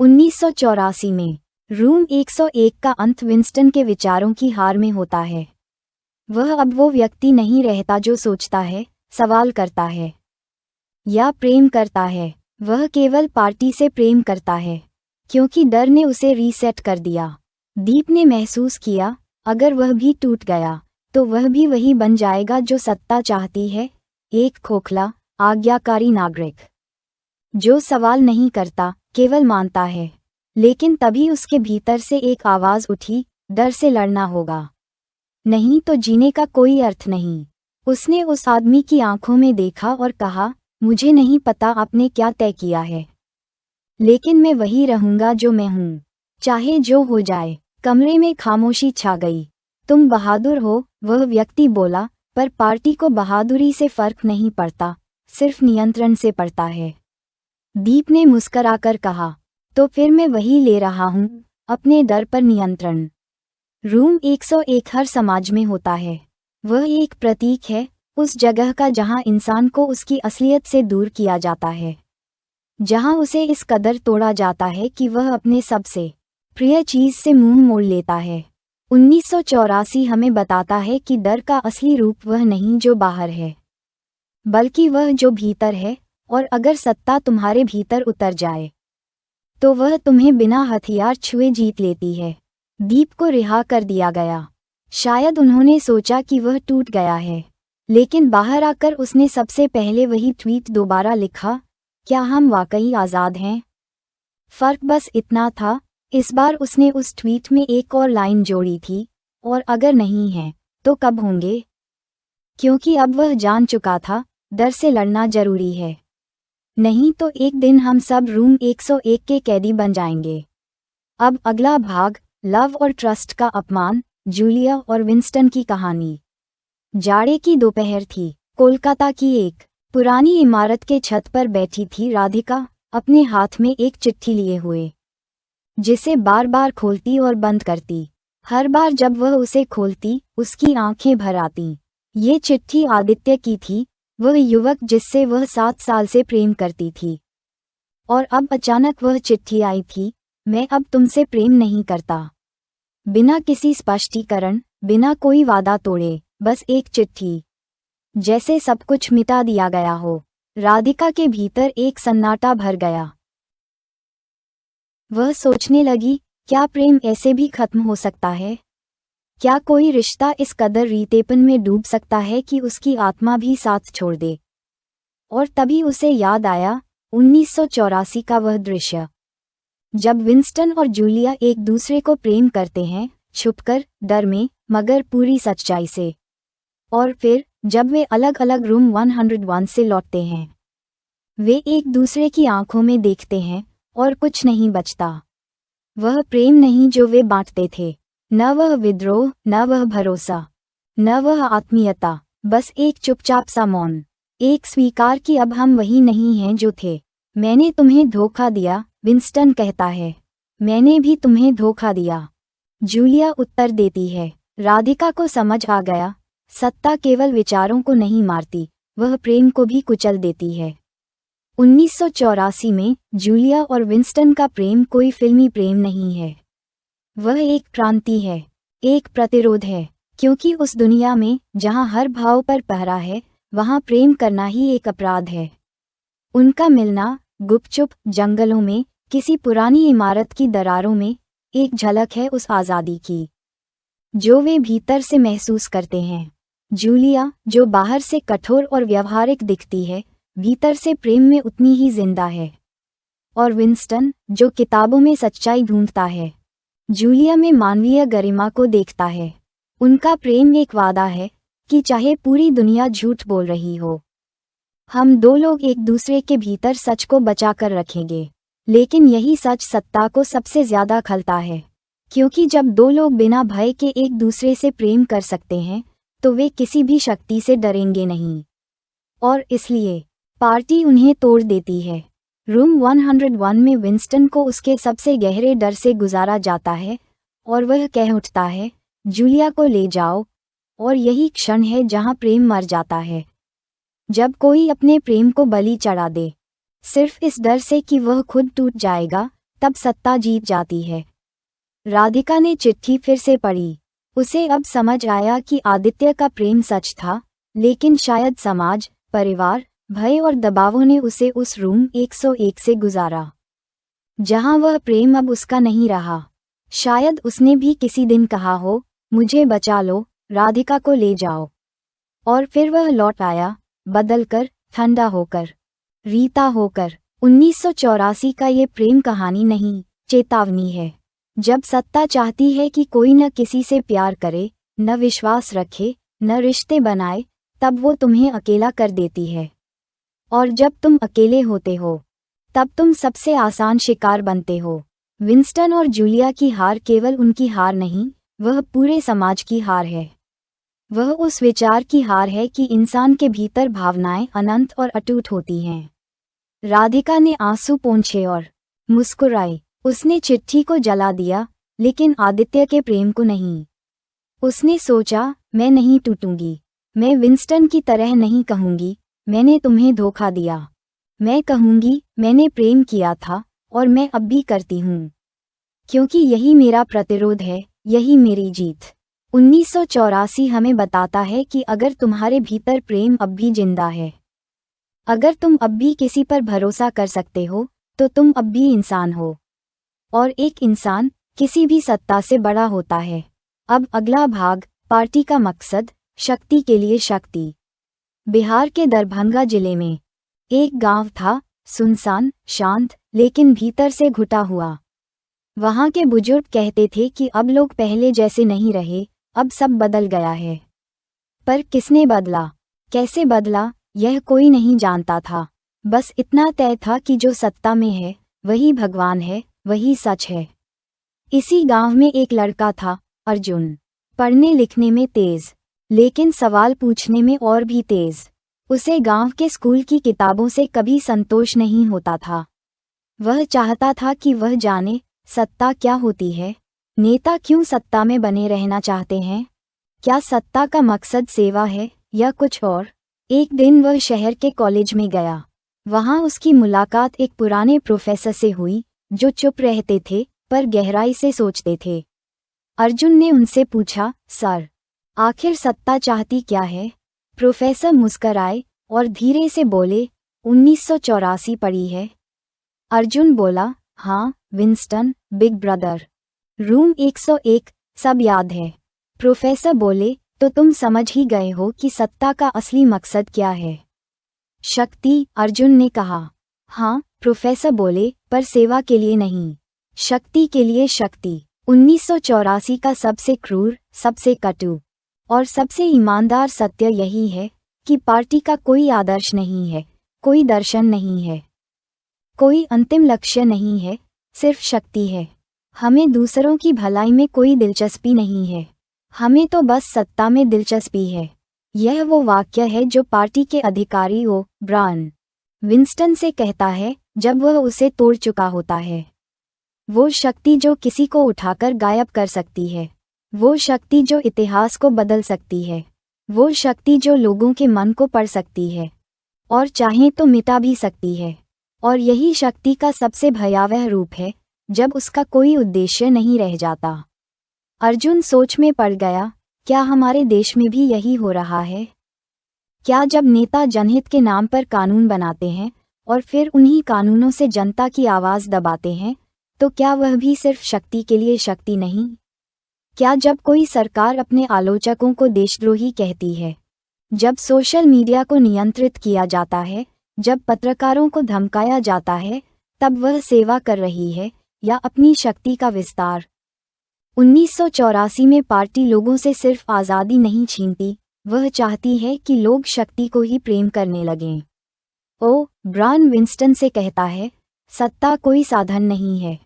[SPEAKER 1] 1984 में रूम 101 का अंत विंस्टन के विचारों की हार में होता है। वह अब वो व्यक्ति नहीं रहता जो सोचता है, सवाल करता है या प्रेम करता है। वह केवल पार्टी से प्रेम करता है, क्योंकि डर ने उसे रीसेट कर दिया। दीप ने महसूस किया, अगर वह भी टूट गया तो वह भी वही बन जाएगा जो सत्ता चाहती है, एक खोखला, आज्ञाकारी नागरिक जो सवाल नहीं करता, केवल मानता है। लेकिन तभी उसके भीतर से एक आवाज उठी, डर से लड़ना होगा, नहीं तो जीने का कोई अर्थ नहीं। उसने उस आदमी की आंखों में देखा और कहा, मुझे नहीं पता आपने क्या तय किया है, लेकिन मैं वही रहूंगा जो मैं हूं, चाहे जो हो जाए। कमरे में खामोशी छा गई। तुम बहादुर हो, वह व्यक्ति बोला, पर पार्टी को बहादुरी से फर्क नहीं पड़ता, सिर्फ नियंत्रण से पड़ता है। दीप ने मुस्कराकर कहा, तो फिर मैं वही ले रहा हूं, अपने डर पर नियंत्रण। रूम 101 हर समाज में होता है। वह एक प्रतीक है, उस जगह का जहां इंसान को उसकी असलियत से दूर किया जाता है, जहां उसे इस कदर तोड़ा जाता है कि वह अपने सबसे प्रिय चीज से मुंह मोड़ लेता है। 1984 हमें बताता है कि डर का असली रूप वह नहीं जो बाहर है, बल्कि वह जो भीतर है। और अगर सत्ता तुम्हारे भीतर उतर जाए तो वह तुम्हें बिना हथियार छुए जीत लेती है। दीप को रिहा कर दिया गया। शायद उन्होंने सोचा कि वह टूट गया है, लेकिन बाहर आकर उसने सबसे पहले वही ट्वीट दोबारा लिखा, क्या हम वाकई आज़ाद हैं? फर्क बस इतना था, इस बार उसने उस ट्वीट में एक और लाइन जोड़ी थी, और अगर नहीं है तो कब होंगे? क्योंकि अब वह जान चुका था, डर से लड़ना जरूरी है, नहीं तो एक दिन हम सब रूम 101 के कैदी बन जाएंगे। अब अगला भाग, लव और ट्रस्ट का अपमान, जूलिया और विंस्टन की कहानी। जाड़े की दोपहर थी। कोलकाता की एक पुरानी इमारत के छत पर बैठी थी राधिका, अपने हाथ में एक चिट्ठी लिए हुए, जिसे बार बार खोलती और बंद करती। हर बार जब वह उसे खोलती, उसकी आंखें भर आती। ये चिट्ठी आदित्य की थी, वह युवक जिससे वह 7 साल से प्रेम करती थी। और अब अचानक वह चिट्ठी आई थी, मैं अब तुमसे प्रेम नहीं करता। बिना किसी स्पष्टीकरण, बिना कोई वादा तोड़े, बस एक चिट्ठी। जैसे सब कुछ मिटा दिया गया हो। राधिका के भीतर एक सन्नाटा भर गया। वह सोचने लगी, क्या प्रेम ऐसे भी खत्म हो सकता है? क्या कोई रिश्ता इस कदर रीतेपन में डूब सकता है कि उसकी आत्मा भी साथ छोड़ दे? और तभी उसे याद आया 1984 का वह दृश्य, जब विंस्टन और जूलिया एक दूसरे को प्रेम करते हैं, छुपकर, डर में, मगर पूरी सच्चाई से। और फिर जब वे अलग अलग रूम 101 से लौटते हैं, वे एक दूसरे की आंखों में देखते हैं और कुछ नहीं बचता। वह प्रेम नहीं जो वे बांटते थे, न वह विद्रोह, न वह भरोसा, न वह आत्मीयता, बस एक चुपचाप सा मौन, एक स्वीकार कि अब हम वही नहीं हैं जो थे। मैंने तुम्हें धोखा दिया, विंस्टन कहता है। मैंने भी तुम्हें धोखा दिया। जूलिया उत्तर देती है। राधिका को समझ आ गया, सत्ता केवल विचारों को नहीं मारती, वह प्रेम को भी कुचल देती है। 1984 में जूलिया और विंस्टन का प्रेम कोई फिल्मी प्रेम नहीं है। वह एक क्रांति है, एक प्रतिरोध है, क्योंकि उस दुनिया में जहां हर भाव पर पहरा है, वहां प्रेम करना ही एक अपराध है। उनका मिलना गुपचुप जंगलों में, किसी पुरानी इमारत की दरारों में, एक झलक है उस आज़ादी की जो वे भीतर से महसूस करते हैं। जूलिया, जो बाहर से कठोर और व्यवहारिक दिखती है, भीतर से प्रेम में उतनी ही जिंदा है। और विंस्टन, जो किताबों में सच्चाई ढूंढता है, जूलिया में मानवीय गरिमा को देखता है। उनका प्रेम एक वादा है कि चाहे पूरी दुनिया झूठ बोल रही हो, हम दो लोग एक दूसरे के भीतर सच को बचा कर रखेंगे। लेकिन यही सच सत्ता को सबसे ज्यादा खलता है, क्योंकि जब दो लोग बिना भय के एक दूसरे से प्रेम कर सकते हैं, तो वे किसी भी शक्ति से डरेंगे नहीं। और इसलिए पार्टी उन्हें तोड़ देती है। रूम 101 में विंस्टन को उसके सबसे गहरे डर से गुजारा जाता है और वह कह उठता है, जूलिया को ले जाओ। और यही क्षण है जहां प्रेम मर जाता है। जब कोई अपने प्रेम को बलि चढ़ा दे, सिर्फ इस डर से कि वह खुद टूट जाएगा, तब सत्ता जीत जाती है। राधिका ने चिट्ठी फिर से पढ़ी। उसे अब समझ आया कि आदित्य का प्रेम सच था, लेकिन शायद समाज, परिवार, भय और दबावों ने उसे उस रूम 101 से गुजारा, जहां वह प्रेम अब उसका नहीं रहा। शायद उसने भी किसी दिन कहा हो, मुझे बचा लो, राधिका को ले जाओ। और फिर वह लौट आया, बदलकर, ठंडा होकर, रीता होकर। 1984 का ये प्रेम कहानी नहीं, चेतावनी है। जब सत्ता चाहती है कि कोई न किसी से प्यार करे, न विश्वास रखे, न रिश्ते बनाए, तब वो तुम्हें अकेला कर देती है। और जब तुम अकेले होते हो, तब तुम सबसे आसान शिकार बनते हो। विंस्टन और जूलिया की हार केवल उनकी हार नहीं, वह पूरे समाज की हार है। वह उस विचार की हार है कि इंसान के भीतर भावनाएं अनंत और अटूट होती हैं। राधिका ने आंसू पोंछे और मुस्कुराई। उसने चिट्ठी को जला दिया, लेकिन आदित्य के प्रेम को नहीं। उसने सोचा, मैं नहीं टूटूंगी। मैं विंस्टन की तरह नहीं कहूंगी, मैंने तुम्हें धोखा दिया। मैं कहूंगी, मैंने प्रेम किया था और मैं अब भी करती हूँ, क्योंकि यही मेरा प्रतिरोध है, यही मेरी जीत। 1984 हमें बताता है कि अगर तुम्हारे भीतर प्रेम अब भी जिंदा है, अगर तुम अब भी किसी पर भरोसा कर सकते हो, तो तुम अब भी इंसान हो। और एक इंसान किसी भी सत्ता से बड़ा होता है। अब अगला भाग, पार्टी का मकसद, शक्ति के लिए शक्ति। बिहार के दरभंगा जिले में एक गांव था, सुनसान, शांत, लेकिन भीतर से घुटा हुआ। वहां के बुजुर्ग कहते थे कि अब लोग पहले जैसे नहीं रहे, अब सब बदल गया है। पर किसने बदला, कैसे बदला, यह कोई नहीं जानता था। बस इतना तय था कि जो सत्ता में है, वही भगवान है, वही सच है। इसी गांव में एक लड़का था, अर्जुन। पढ़ने लिखने में तेज, लेकिन सवाल पूछने में और भी तेज। उसे गांव के स्कूल की किताबों से कभी संतोष नहीं होता था। वह चाहता था कि वह जाने, सत्ता क्या होती है, नेता क्यों सत्ता में बने रहना चाहते हैं, क्या सत्ता का मकसद सेवा है या कुछ और। एक दिन वह शहर के कॉलेज में गया। वहां उसकी मुलाकात एक पुराने प्रोफेसर से हुई, जो चुप रहते थे पर गहराई से सोचते थे। अर्जुन ने उनसे पूछा, सर, आखिर सत्ता चाहती क्या है। प्रोफेसर मुस्कराए और धीरे से बोले, 1984 पढ़ी है। अर्जुन बोला, हाँ विंस्टन, बिग ब्रदर, रूम 101, सब याद है। प्रोफेसर बोले, तो तुम समझ ही गए हो कि सत्ता का असली मकसद क्या है। शक्ति, अर्जुन ने कहा। हाँ, प्रोफेसर बोले, पर सेवा के लिए नहीं, शक्ति के लिए शक्ति। 1984 का सबसे क्रूर, सबसे कटु और सबसे ईमानदार सत्य यही है कि पार्टी का कोई आदर्श नहीं है, कोई दर्शन नहीं है, कोई अंतिम लक्ष्य नहीं है, सिर्फ शक्ति है। हमें दूसरों की भलाई में कोई दिलचस्पी नहीं है, हमें तो बस सत्ता में दिलचस्पी है। यह वो वाक्य है जो पार्टी के अधिकारी ओ ब्रायन विंस्टन से कहता है, जब वह उसे तोड़ चुका होता है। वो शक्ति जो किसी को उठाकर गायब कर सकती है, वो शक्ति जो इतिहास को बदल सकती है, वो शक्ति जो लोगों के मन को पढ़ सकती है और चाहे तो मिटा भी सकती है। और यही शक्ति का सबसे भयावह रूप है, जब उसका कोई उद्देश्य नहीं रह जाता। अर्जुन सोच में पड़ गया, क्या हमारे देश में भी यही हो रहा है? क्या जब नेता जनहित के नाम पर कानून बनाते हैं और फिर उन्हीं कानूनों से जनता की आवाज़ दबाते हैं, तो क्या वह भी सिर्फ शक्ति के लिए शक्ति नहीं? क्या जब कोई सरकार अपने आलोचकों को देशद्रोही कहती है, जब सोशल मीडिया को नियंत्रित किया जाता है, जब पत्रकारों को धमकाया जाता है, तब वह सेवा कर रही है या अपनी शक्ति का विस्तार? 1984 में पार्टी लोगों से सिर्फ आज़ादी नहीं छीनती, वह चाहती है कि लोग शक्ति को ही प्रेम करने लगें। ब्रायन विंस्टन से कहता है, सत्ता कोई साधन नहीं है,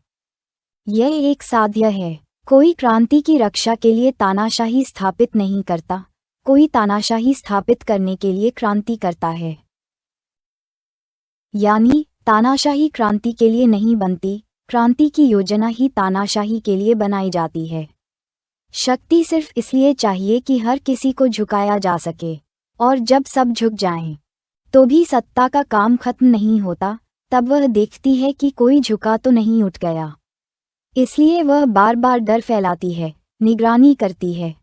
[SPEAKER 1] यह एक साध्य है। कोई क्रांति की रक्षा के लिए तानाशाही स्थापित नहीं करता, कोई तानाशाही स्थापित करने के लिए क्रांति करता है। यानी तानाशाही क्रांति के लिए नहीं बनती, क्रांति की योजना ही तानाशाही के लिए बनाई जाती है। शक्ति सिर्फ इसलिए चाहिए कि हर किसी को झुकाया जा सके, और जब सब झुक जाएं, तो भी सत्ता का काम खत्म नहीं होता। तब वह देखती है कि कोई झुका तो नहीं उठ गया, इसलिए वह बार बार डर फैलाती है, निगरानी करती है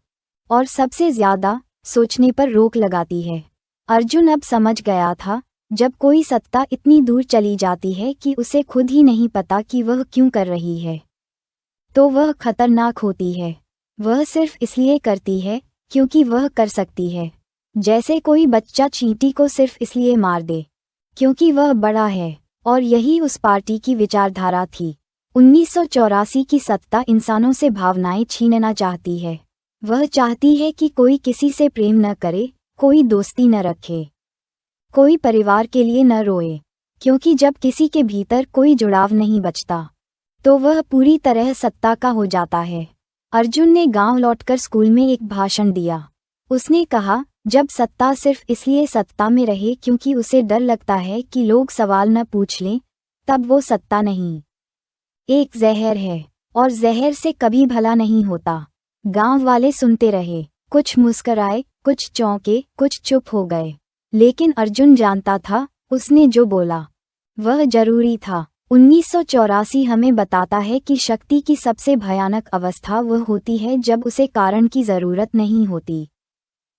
[SPEAKER 1] और सबसे ज्यादा सोचने पर रोक लगाती है। अर्जुन अब समझ गया था, जब कोई सत्ता इतनी दूर चली जाती है कि उसे खुद ही नहीं पता कि वह क्यों कर रही है, तो वह खतरनाक होती है। वह सिर्फ इसलिए करती है क्योंकि वह कर सकती है। जैसे कोई बच्चा चींटी को सिर्फ इसलिए मार दे क्योंकि वह बड़ा है। और यही उस पार्टी की विचारधारा थी। 1984 की सत्ता इंसानों से भावनाएं छीनना चाहती है। वह चाहती है कि कोई किसी से प्रेम न करे, कोई दोस्ती न रखे, कोई परिवार के लिए न रोए, क्योंकि जब किसी के भीतर कोई जुड़ाव नहीं बचता तो वह पूरी तरह सत्ता का हो जाता है। अर्जुन ने गांव लौटकर स्कूल में एक भाषण दिया। उसने कहा, जब सत्ता सिर्फ इसलिए सत्ता में रहे क्योंकि उसे डर लगता है कि लोग सवाल न पूछ लें, तब वो सत्ता नहीं, एक जहर है, और जहर से कभी भला नहीं होता। गांव वाले सुनते रहे, कुछ मुस्कराए, कुछ चौंके, कुछ चुप हो गए, लेकिन अर्जुन जानता था, उसने जो बोला वह जरूरी था। 1984 हमें बताता है कि शक्ति की सबसे भयानक अवस्था वह होती है जब उसे कारण की जरूरत नहीं होती,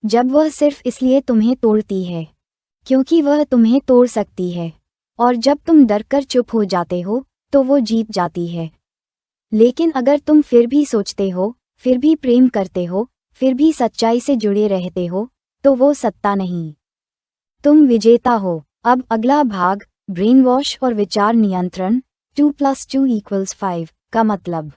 [SPEAKER 1] जब वह सिर्फ इसलिए तुम्हें तोड़ती है क्योंकि वह तुम्हें तोड़ सकती है, और जब तुम डरकर चुप हो जाते हो तो वो जीत जाती है। लेकिन अगर तुम फिर भी सोचते हो, फिर भी प्रेम करते हो, फिर भी सच्चाई से जुड़े रहते हो, तो वो सत्ता नहीं, तुम विजेता हो। अब अगला भाग, ब्रेन वॉश और विचार नियंत्रण। 2+2=5 का मतलब।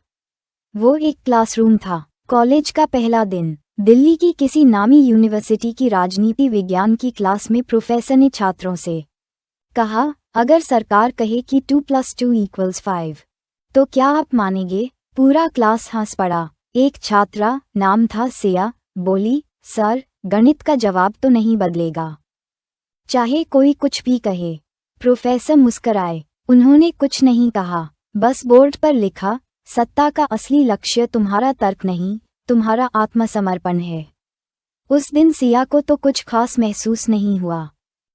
[SPEAKER 1] वो एक क्लासरूम था, कॉलेज का पहला दिन। दिल्ली की किसी नामी यूनिवर्सिटी की राजनीति विज्ञान की क्लास में प्रोफेसर ने छात्रों से कहा, अगर सरकार कहे कि 2+2=5 तो क्या आप मानेंगे? पूरा क्लास हंस पड़ा। एक छात्रा, नाम था सिया, बोली, सर, गणित का जवाब तो नहीं बदलेगा, चाहे कोई कुछ भी कहे। प्रोफेसर मुस्कराए, उन्होंने कुछ नहीं कहा, बस बोर्ड पर लिखा, सत्ता का असली लक्ष्य तुम्हारा तर्क नहीं, तुम्हारा आत्मसमर्पण है। उस दिन सिया को तो कुछ खास महसूस नहीं हुआ,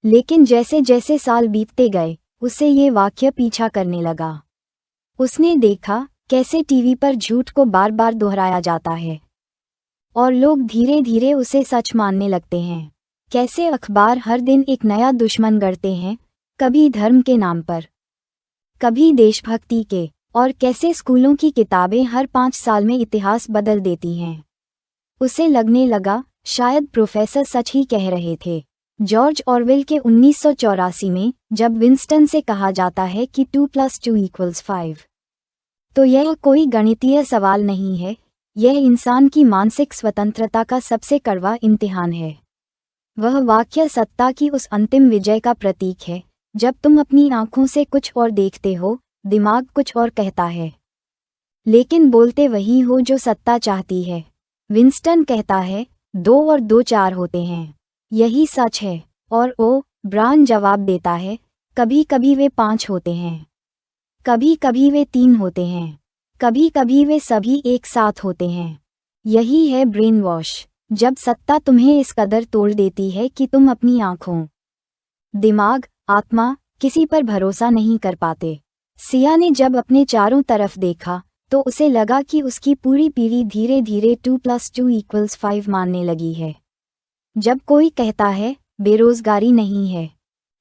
[SPEAKER 1] लेकिन जैसे जैसे साल बीतते गए, उसे ये वाक्य पीछा करने लगा। उसने देखा कैसे टीवी पर झूठ को बार बार दोहराया जाता है और लोग धीरे धीरे उसे सच मानने लगते हैं। कैसे अखबार हर दिन एक नया दुश्मन गढ़ते हैं, कभी धर्म के नाम पर, कभी देशभक्ति के, और कैसे स्कूलों की किताबें हर 5 साल में इतिहास बदल देती हैं। उसे लगने लगा, शायद प्रोफेसर सच ही कह रहे थे। जॉर्ज ऑरवेल के 1984 में जब विंस्टन से कहा जाता है कि 2+2=5, तो यह कोई गणितीय सवाल नहीं है, यह इंसान की मानसिक स्वतंत्रता का सबसे कड़वा इम्तिहान है। वह वाक्य सत्ता की उस अंतिम विजय का प्रतीक है, जब तुम अपनी आंखों से कुछ और देखते हो, दिमाग कुछ और कहता है, लेकिन बोलते वही हो जो सत्ता चाहती है। विंस्टन कहता है, 2 और 2 4 होते हैं, यही सच है। और ब्रायन जवाब देता है, कभी कभी वे 5 होते हैं, कभी कभी वे 3 होते हैं, कभी कभी वे सभी एक साथ होते हैं। यही है ब्रेन वॉश, जब सत्ता तुम्हें इस कदर तोड़ देती है कि तुम अपनी आंखों, दिमाग, आत्मा, किसी पर भरोसा नहीं कर पाते। सिया ने जब अपने चारों तरफ देखा तो उसे लगा कि उसकी पूरी पीढ़ी धीरे धीरे 2+2=5 मानने लगी है। जब कोई कहता है बेरोजगारी नहीं है,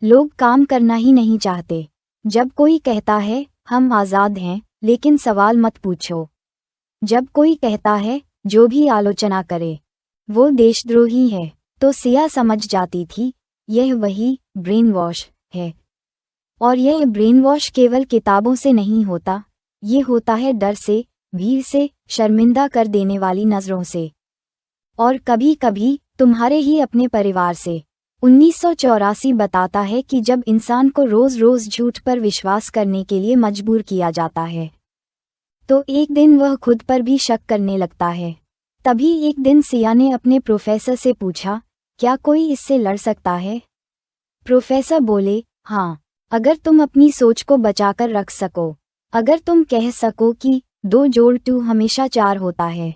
[SPEAKER 1] लोग काम करना ही नहीं चाहते। जब कोई कहता है हम आज़ाद हैं लेकिन सवाल मत पूछो। जब कोई कहता है जो भी आलोचना करे वो देशद्रोही है, तो सिया समझ जाती थी यह वही ब्रेन वॉश है। और यह ब्रेन वॉश केवल किताबों से नहीं होता, ये होता है डर से, भीड़ से, शर्मिंदा कर देने वाली नज़रों से, और कभी कभी तुम्हारे ही अपने परिवार से। 1984 बताता है कि जब इंसान को रोज रोज झूठ पर विश्वास करने के लिए मजबूर किया जाता है तो एक दिन वह खुद पर भी शक करने लगता है। तभी एक दिन सिया ने अपने प्रोफेसर से पूछा, क्या कोई इससे लड़ सकता है? प्रोफेसर बोले, हाँ, अगर तुम अपनी सोच को बचाकर रख सको, अगर तुम कह सको कि 2 जोड़ 2 हमेशा 4 होता है,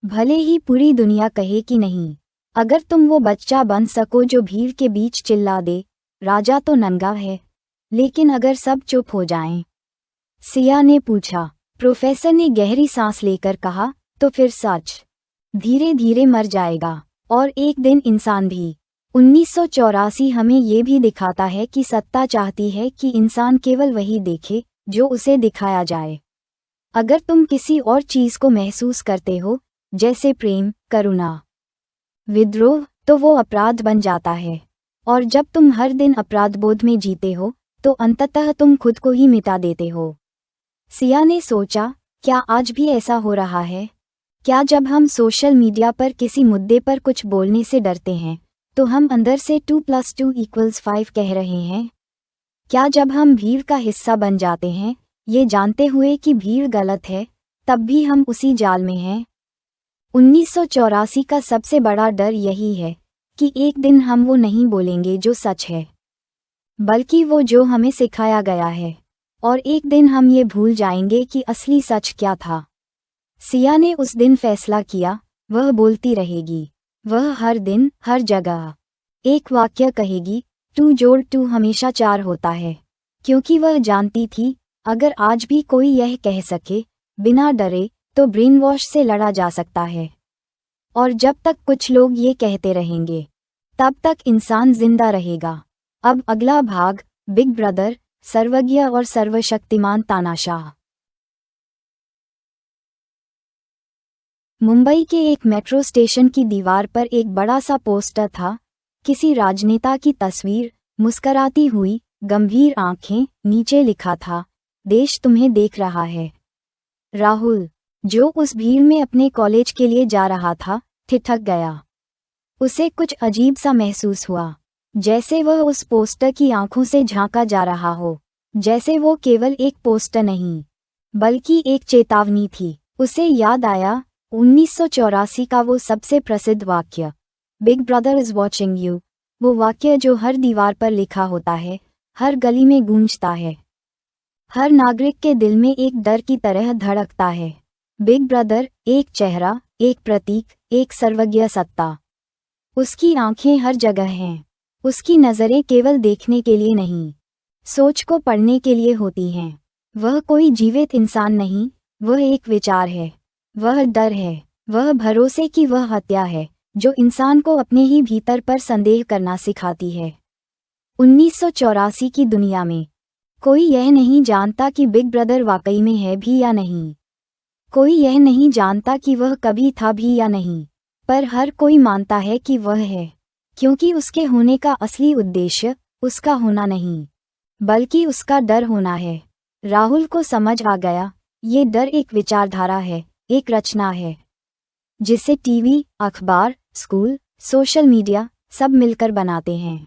[SPEAKER 1] भले ही पूरी दुनिया कहे कि नहीं। अगर तुम वो बच्चा बन सको जो भीड़ के बीच चिल्ला दे, राजा तो नंगा है, लेकिन अगर सब चुप हो जाएं? सिया ने पूछा। प्रोफेसर ने गहरी सांस लेकर कहा, तो फिर सच धीरे धीरे मर जाएगा, और एक दिन इंसान भी। 1984 हमें ये भी दिखाता है कि सत्ता चाहती है कि इंसान केवल वही देखे जो उसे दिखाया जाए। अगर तुम किसी और चीज़ को महसूस करते हो, जैसे प्रेम, करुणा, विद्रोह, तो वो अपराध बन जाता है। और जब तुम हर दिन अपराधबोध में जीते हो तो अंततः तुम खुद को ही मिटा देते हो। सिया ने सोचा, क्या आज भी ऐसा हो रहा है? क्या जब हम सोशल मीडिया पर किसी मुद्दे पर कुछ बोलने से डरते हैं तो हम अंदर से 2+2=5 कह रहे हैं? क्या जब हम भीड़ का हिस्सा बन जाते हैं, ये जानते हुए कि भीड़ गलत है, तब भी हम उसी जाल में हैं? 1984 का सबसे बड़ा डर यही है कि एक दिन हम वो नहीं बोलेंगे जो सच है, बल्कि वो जो हमें सिखाया गया है, और एक दिन हम ये भूल जाएंगे कि असली सच क्या था। सिया ने उस दिन फैसला किया, वह बोलती रहेगी। वह हर दिन, हर जगह एक वाक्य कहेगी, 2 जोड़ 2 हमेशा 4 होता है, क्योंकि वह जानती थी अगर आज भी कोई यह कह सके बिना डरे तो ब्रेन वॉश से लड़ा जा सकता है। और जब तक कुछ लोग ये कहते रहेंगे, तब तक इंसान जिंदा रहेगा। अब अगला भाग, बिग ब्रदर, सर्वज्ञ और सर्वशक्तिमान तानाशाह। मुंबई के एक मेट्रो स्टेशन की दीवार पर एक बड़ा सा पोस्टर था, किसी राजनेता की तस्वीर, मुस्कराती हुई, गंभीर आंखें, नीचे लिखा था, देश तुम्हें देख रहा है। राहुल, जो उस भीड़ में अपने कॉलेज के लिए जा रहा था, ठिठक गया। उसे कुछ अजीब सा महसूस हुआ, जैसे वह उस पोस्टर की आंखों से झांका जा रहा हो, जैसे वो केवल एक पोस्टर नहीं बल्कि एक चेतावनी थी। उसे याद आया 1984 का वो सबसे प्रसिद्ध वाक्य, big brother is watching you, वो वाक्य जो हर दीवार पर लिखा होता है, हर गली में गूंजता है, हर नागरिक के दिल में एक डर की तरह धड़कता है। बिग ब्रदर, एक चेहरा, एक प्रतीक, एक सर्वज्ञ सत्ता। उसकी आंखें हर जगह हैं, उसकी नज़रें केवल देखने के लिए नहीं, सोच को पढ़ने के लिए होती हैं। वह कोई जीवित इंसान नहीं, वह एक विचार है, वह डर है, वह भरोसे की वह हत्या है जो इंसान को अपने ही भीतर पर संदेह करना सिखाती है। 1984 की दुनिया में कोई यह नहीं जानता कि बिग ब्रदर वाकई में है भी या नहीं, कोई यह नहीं जानता कि वह कभी था भी या नहीं, पर हर कोई मानता है कि वह है, क्योंकि उसके होने का असली उद्देश्य उसका होना नहीं बल्कि उसका डर होना है। राहुल को समझ आ गया, ये डर एक विचारधारा है, एक रचना है जिसे टीवी, अखबार, स्कूल, सोशल मीडिया सब मिलकर बनाते हैं।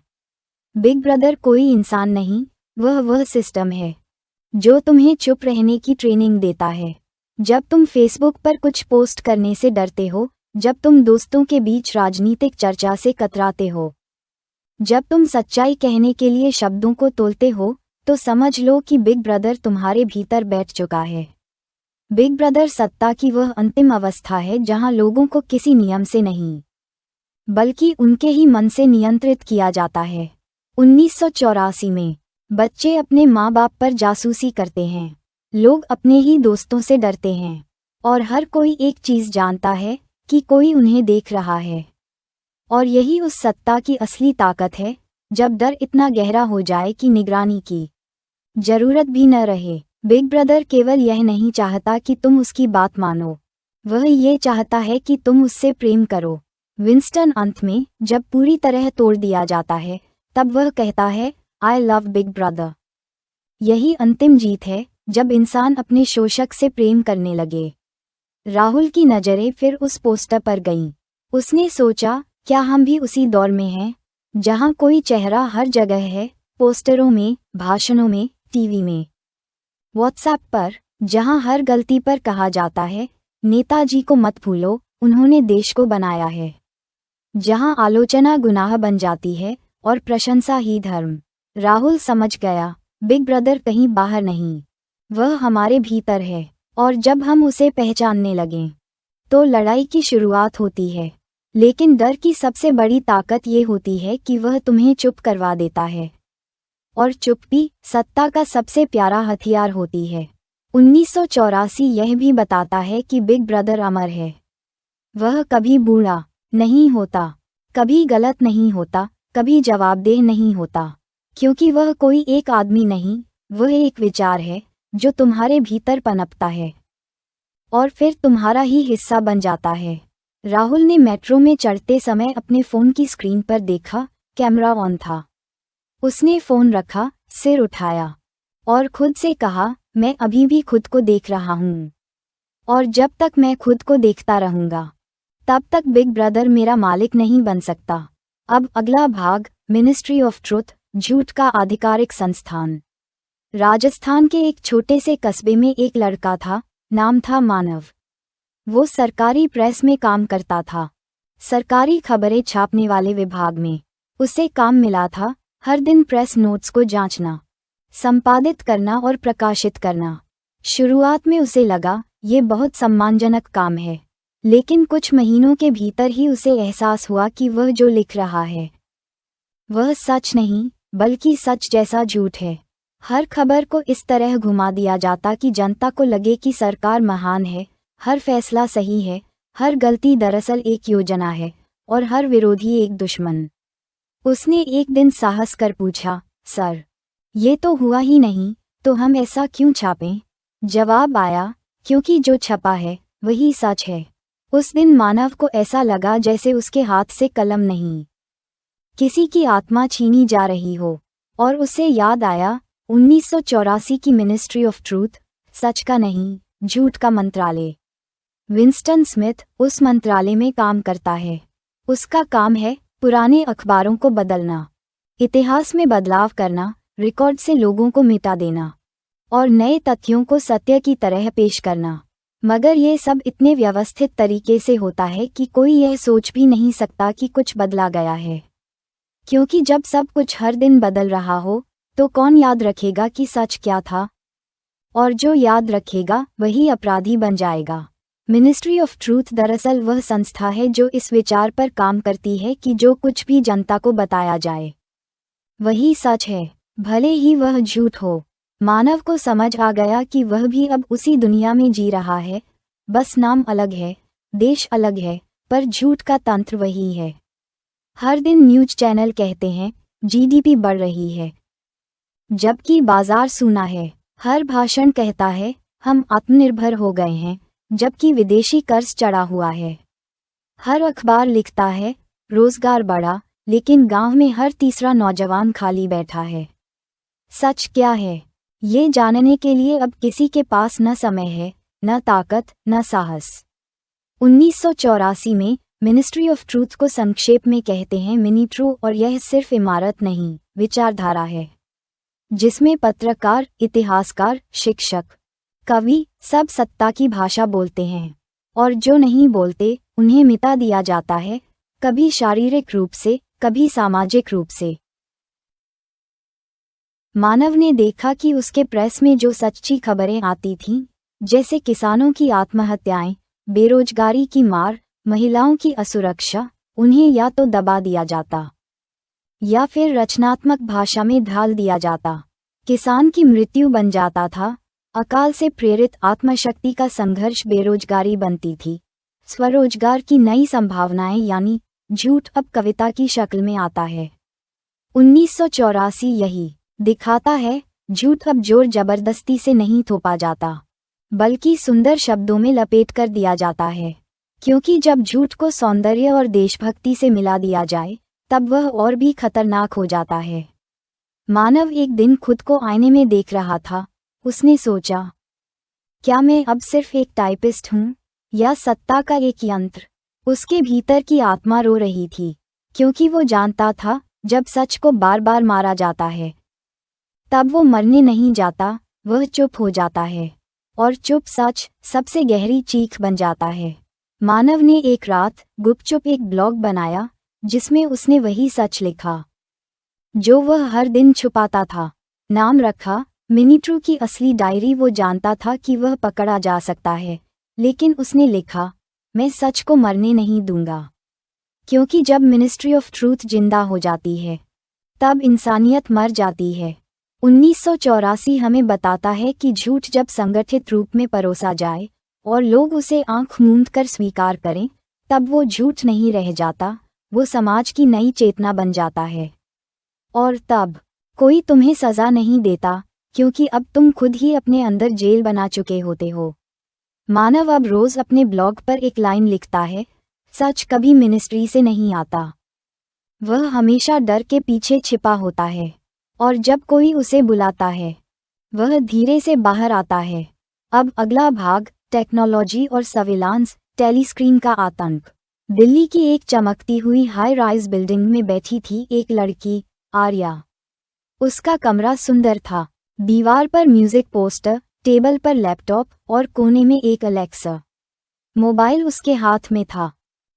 [SPEAKER 1] बिग ब्रदर कोई इंसान नहीं, वह सिस्टम है जो तुम्हें चुप रहने की ट्रेनिंग देता है। जब तुम फेसबुक पर कुछ पोस्ट करने से डरते हो, जब तुम दोस्तों के बीच राजनीतिक चर्चा से कतराते हो, जब तुम सच्चाई कहने के लिए शब्दों को तोलते हो, तो समझ लो कि बिग ब्रदर तुम्हारे भीतर बैठ चुका है। बिग ब्रदर सत्ता की वह अंतिम अवस्था है जहां लोगों को किसी नियम से नहीं बल्कि उनके ही मन से नियंत्रित किया जाता है। 1984 में बच्चे अपने माँ बाप पर जासूसी करते हैं, लोग अपने ही दोस्तों से डरते हैं और हर कोई एक चीज जानता है कि कोई उन्हें देख रहा है। और यही उस सत्ता की असली ताकत है, जब डर इतना गहरा हो जाए कि निगरानी की जरूरत भी न रहे। बिग ब्रदर केवल यह नहीं चाहता कि तुम उसकी बात मानो, वह ये चाहता है कि तुम उससे प्रेम करो। विंस्टन अंत में जब पूरी तरह तोड़ दिया जाता है, तब वह कहता है, आई लव बिग ब्रदर। यही अंतिम जीत है, जब इंसान अपने शोषक से प्रेम करने लगे। राहुल की नजरें फिर उस पोस्टर पर गईं। उसने सोचा, क्या हम भी उसी दौर में हैं, जहां कोई चेहरा हर जगह है, पोस्टरों में, भाषणों में, टीवी में, व्हाट्सएप पर, जहां हर गलती पर कहा जाता है, नेताजी को मत भूलो, उन्होंने देश को बनाया है। जहां आलोचना गुनाह बन जाती है और प्रशंसा ही धर्म। राहुल समझ गया, बिग ब्रदर कहीं बाहर नहीं, वह हमारे भीतर है, और जब हम उसे पहचानने लगें, तो लड़ाई की शुरुआत होती है। लेकिन डर की सबसे बड़ी ताकत ये होती है कि वह तुम्हें चुप करवा देता है, और चुप्पी सत्ता का सबसे प्यारा हथियार होती है। 1984 यह भी बताता है कि बिग ब्रदर अमर है। वह कभी बूढ़ा नहीं होता, कभी गलत नहीं होता, कभी जवाबदेह नहीं होता, क्योंकि वह कोई एक आदमी नहीं, वह एक विचार है जो तुम्हारे भीतर पनपता है और फिर तुम्हारा ही हिस्सा बन जाता है। राहुल ने मेट्रो में चढ़ते समय अपने फोन की स्क्रीन पर देखा, कैमरा ऑन था। उसने फोन रखा, सिर उठाया और खुद से कहा, मैं अभी भी खुद को देख रहा हूँ, और जब तक मैं खुद को देखता रहूंगा, तब तक बिग ब्रदर मेरा मालिक नहीं बन सकता। अब अगला भाग, मिनिस्ट्री ऑफ ट्रुथ, झूठ का आधिकारिक संस्थान। राजस्थान के एक छोटे से कस्बे में एक लड़का था, नाम था मानव। वो सरकारी प्रेस में काम करता था, सरकारी खबरें छापने वाले विभाग में। उसे काम मिला था हर दिन प्रेस नोट्स को जांचना, संपादित करना और प्रकाशित करना। शुरुआत में उसे लगा ये बहुत सम्मानजनक काम है, लेकिन कुछ महीनों के भीतर ही उसे एहसास हुआ कि वह जो लिख रहा है वह सच नहीं, बल्कि सच जैसा झूठ है। हर खबर को इस तरह घुमा दिया जाता कि जनता को लगे कि सरकार महान है, हर फैसला सही है, हर गलती दरअसल एक योजना है, और हर विरोधी एक दुश्मन। उसने एक दिन साहस कर पूछा, सर, ये तो हुआ ही नहीं, तो हम ऐसा क्यों छापें? जवाब आया, क्योंकि जो छपा है वही सच है। उस दिन मानव को ऐसा लगा जैसे उसके हाथ से कलम नहीं, किसी की आत्मा छीनी जा रही हो, और उसे याद आया 1984 की मिनिस्ट्री ऑफ ट्रूथ, सच का नहीं, झूठ का मंत्रालय। विंस्टन स्मिथ उस मंत्रालय में काम करता है। उसका काम है पुराने अखबारों को बदलना, इतिहास में बदलाव करना, रिकॉर्ड से लोगों को मिटा देना और नए तथ्यों को सत्य की तरह पेश करना। मगर ये सब इतने व्यवस्थित तरीके से होता है कि कोई यह सोच भी नहीं सकता कि कुछ बदला गया है, क्योंकि जब सब कुछ हर दिन बदल रहा हो, तो कौन याद रखेगा कि सच क्या था? और जो याद रखेगा वही अपराधी बन जाएगा। मिनिस्ट्री ऑफ ट्रूथ दरअसल वह संस्था है जो इस विचार पर काम करती है कि जो कुछ भी जनता को बताया जाए वही सच है, भले ही वह झूठ हो। मानव को समझ आ गया कि वह भी अब उसी दुनिया में जी रहा है, बस नाम अलग है, देश अलग है, पर झूठ का तंत्र वही है। हर दिन न्यूज़ चैनल कहते हैं जीडीपी बढ़ रही है, जबकि बाजार सूना है। हर भाषण कहता है हम आत्मनिर्भर हो गए हैं, जबकि विदेशी कर्ज चढ़ा हुआ है। हर अखबार लिखता है रोजगार बढ़ा, लेकिन गांव में हर तीसरा नौजवान खाली बैठा है। सच क्या है, ये जानने के लिए अब किसी के पास न समय है, न ताकत, न साहस। 1984 में मिनिस्ट्री ऑफ ट्रूथ को संक्षेप में कहते हैं मिनी ट्रू, और यह सिर्फ इमारत नहीं, विचारधारा है, जिसमें पत्रकार, इतिहासकार, शिक्षक, कवि सब सत्ता की भाषा बोलते हैं, और जो नहीं बोलते उन्हें मिटा दिया जाता है, कभी शारीरिक रूप से, कभी सामाजिक रूप से। मानव ने देखा कि उसके प्रेस में जो सच्ची खबरें आती थीं, जैसे किसानों की आत्महत्याएं, बेरोजगारी की मार, महिलाओं की असुरक्षा, उन्हें या तो दबा दिया जाता या फिर रचनात्मक भाषा में ढाल दिया जाता। किसान की मृत्यु बन जाता था, अकाल से प्रेरित आत्मशक्ति का संघर्ष बेरोजगारी बनती थी, स्वरोजगार की नई संभावनाएं यानी झूठ अब कविता की शक्ल में आता है। 1984 यही दिखाता है, झूठ अब जोर जबरदस्ती से नहीं थोपा जाता, बल्कि सुंदर शब्दों में लपेट कर दिया जाता है। क्योंकि जब झूठ को सौंदर्य और देशभक्ति से मिला दिया जाए, तब वह और भी खतरनाक हो जाता है। मानव एक दिन खुद को आईने में देख रहा था। उसने सोचा, क्या मैं अब सिर्फ एक टाइपिस्ट हूँ या सत्ता का एक यंत्र? उसके भीतर की आत्मा रो रही थी, क्योंकि वो जानता था जब सच को बार बार मारा जाता है तब वो मरने नहीं जाता, वह चुप हो जाता है, और चुप सच सबसे गहरी चीख बन जाता है। मानव ने एक रात गुपचुप एक ब्लॉग बनाया जिसमें उसने वही सच लिखा जो वह हर दिन छुपाता था। नाम रखा मिनी ट्रू की असली डायरी। वो जानता था कि वह पकड़ा जा सकता है, लेकिन उसने लिखा, मैं सच को मरने नहीं दूंगा, क्योंकि जब मिनिस्ट्री ऑफ ट्रूथ जिंदा हो जाती है तब इंसानियत मर जाती है। 1984 हमें बताता है कि झूठ जब संगठित रूप में परोसा जाए और लोग उसे आंख मूंद कर स्वीकार करें, तब वो झूठ नहीं रह जाता, वो समाज की नई चेतना बन जाता है। और तब कोई तुम्हें सजा नहीं देता, क्योंकि अब तुम खुद ही अपने अंदर जेल बना चुके होते हो। मानव अब रोज अपने ब्लॉग पर एक लाइन लिखता है, सच कभी मिनिस्ट्री से नहीं आता, वह हमेशा डर के पीछे छिपा होता है, और जब कोई उसे बुलाता है वह धीरे से बाहर आता है। अब अगला भाग, टेक्नोलॉजी और सर्विलांस, टेलीस्क्रीन का आतंक। दिल्ली की एक चमकती हुई हाई राइज बिल्डिंग में बैठी थी एक लड़की, आर्या। उसका कमरा सुंदर था, दीवार पर म्यूजिक पोस्टर, टेबल पर लैपटॉप और कोने में एक अलेक्सा। मोबाइल उसके हाथ में था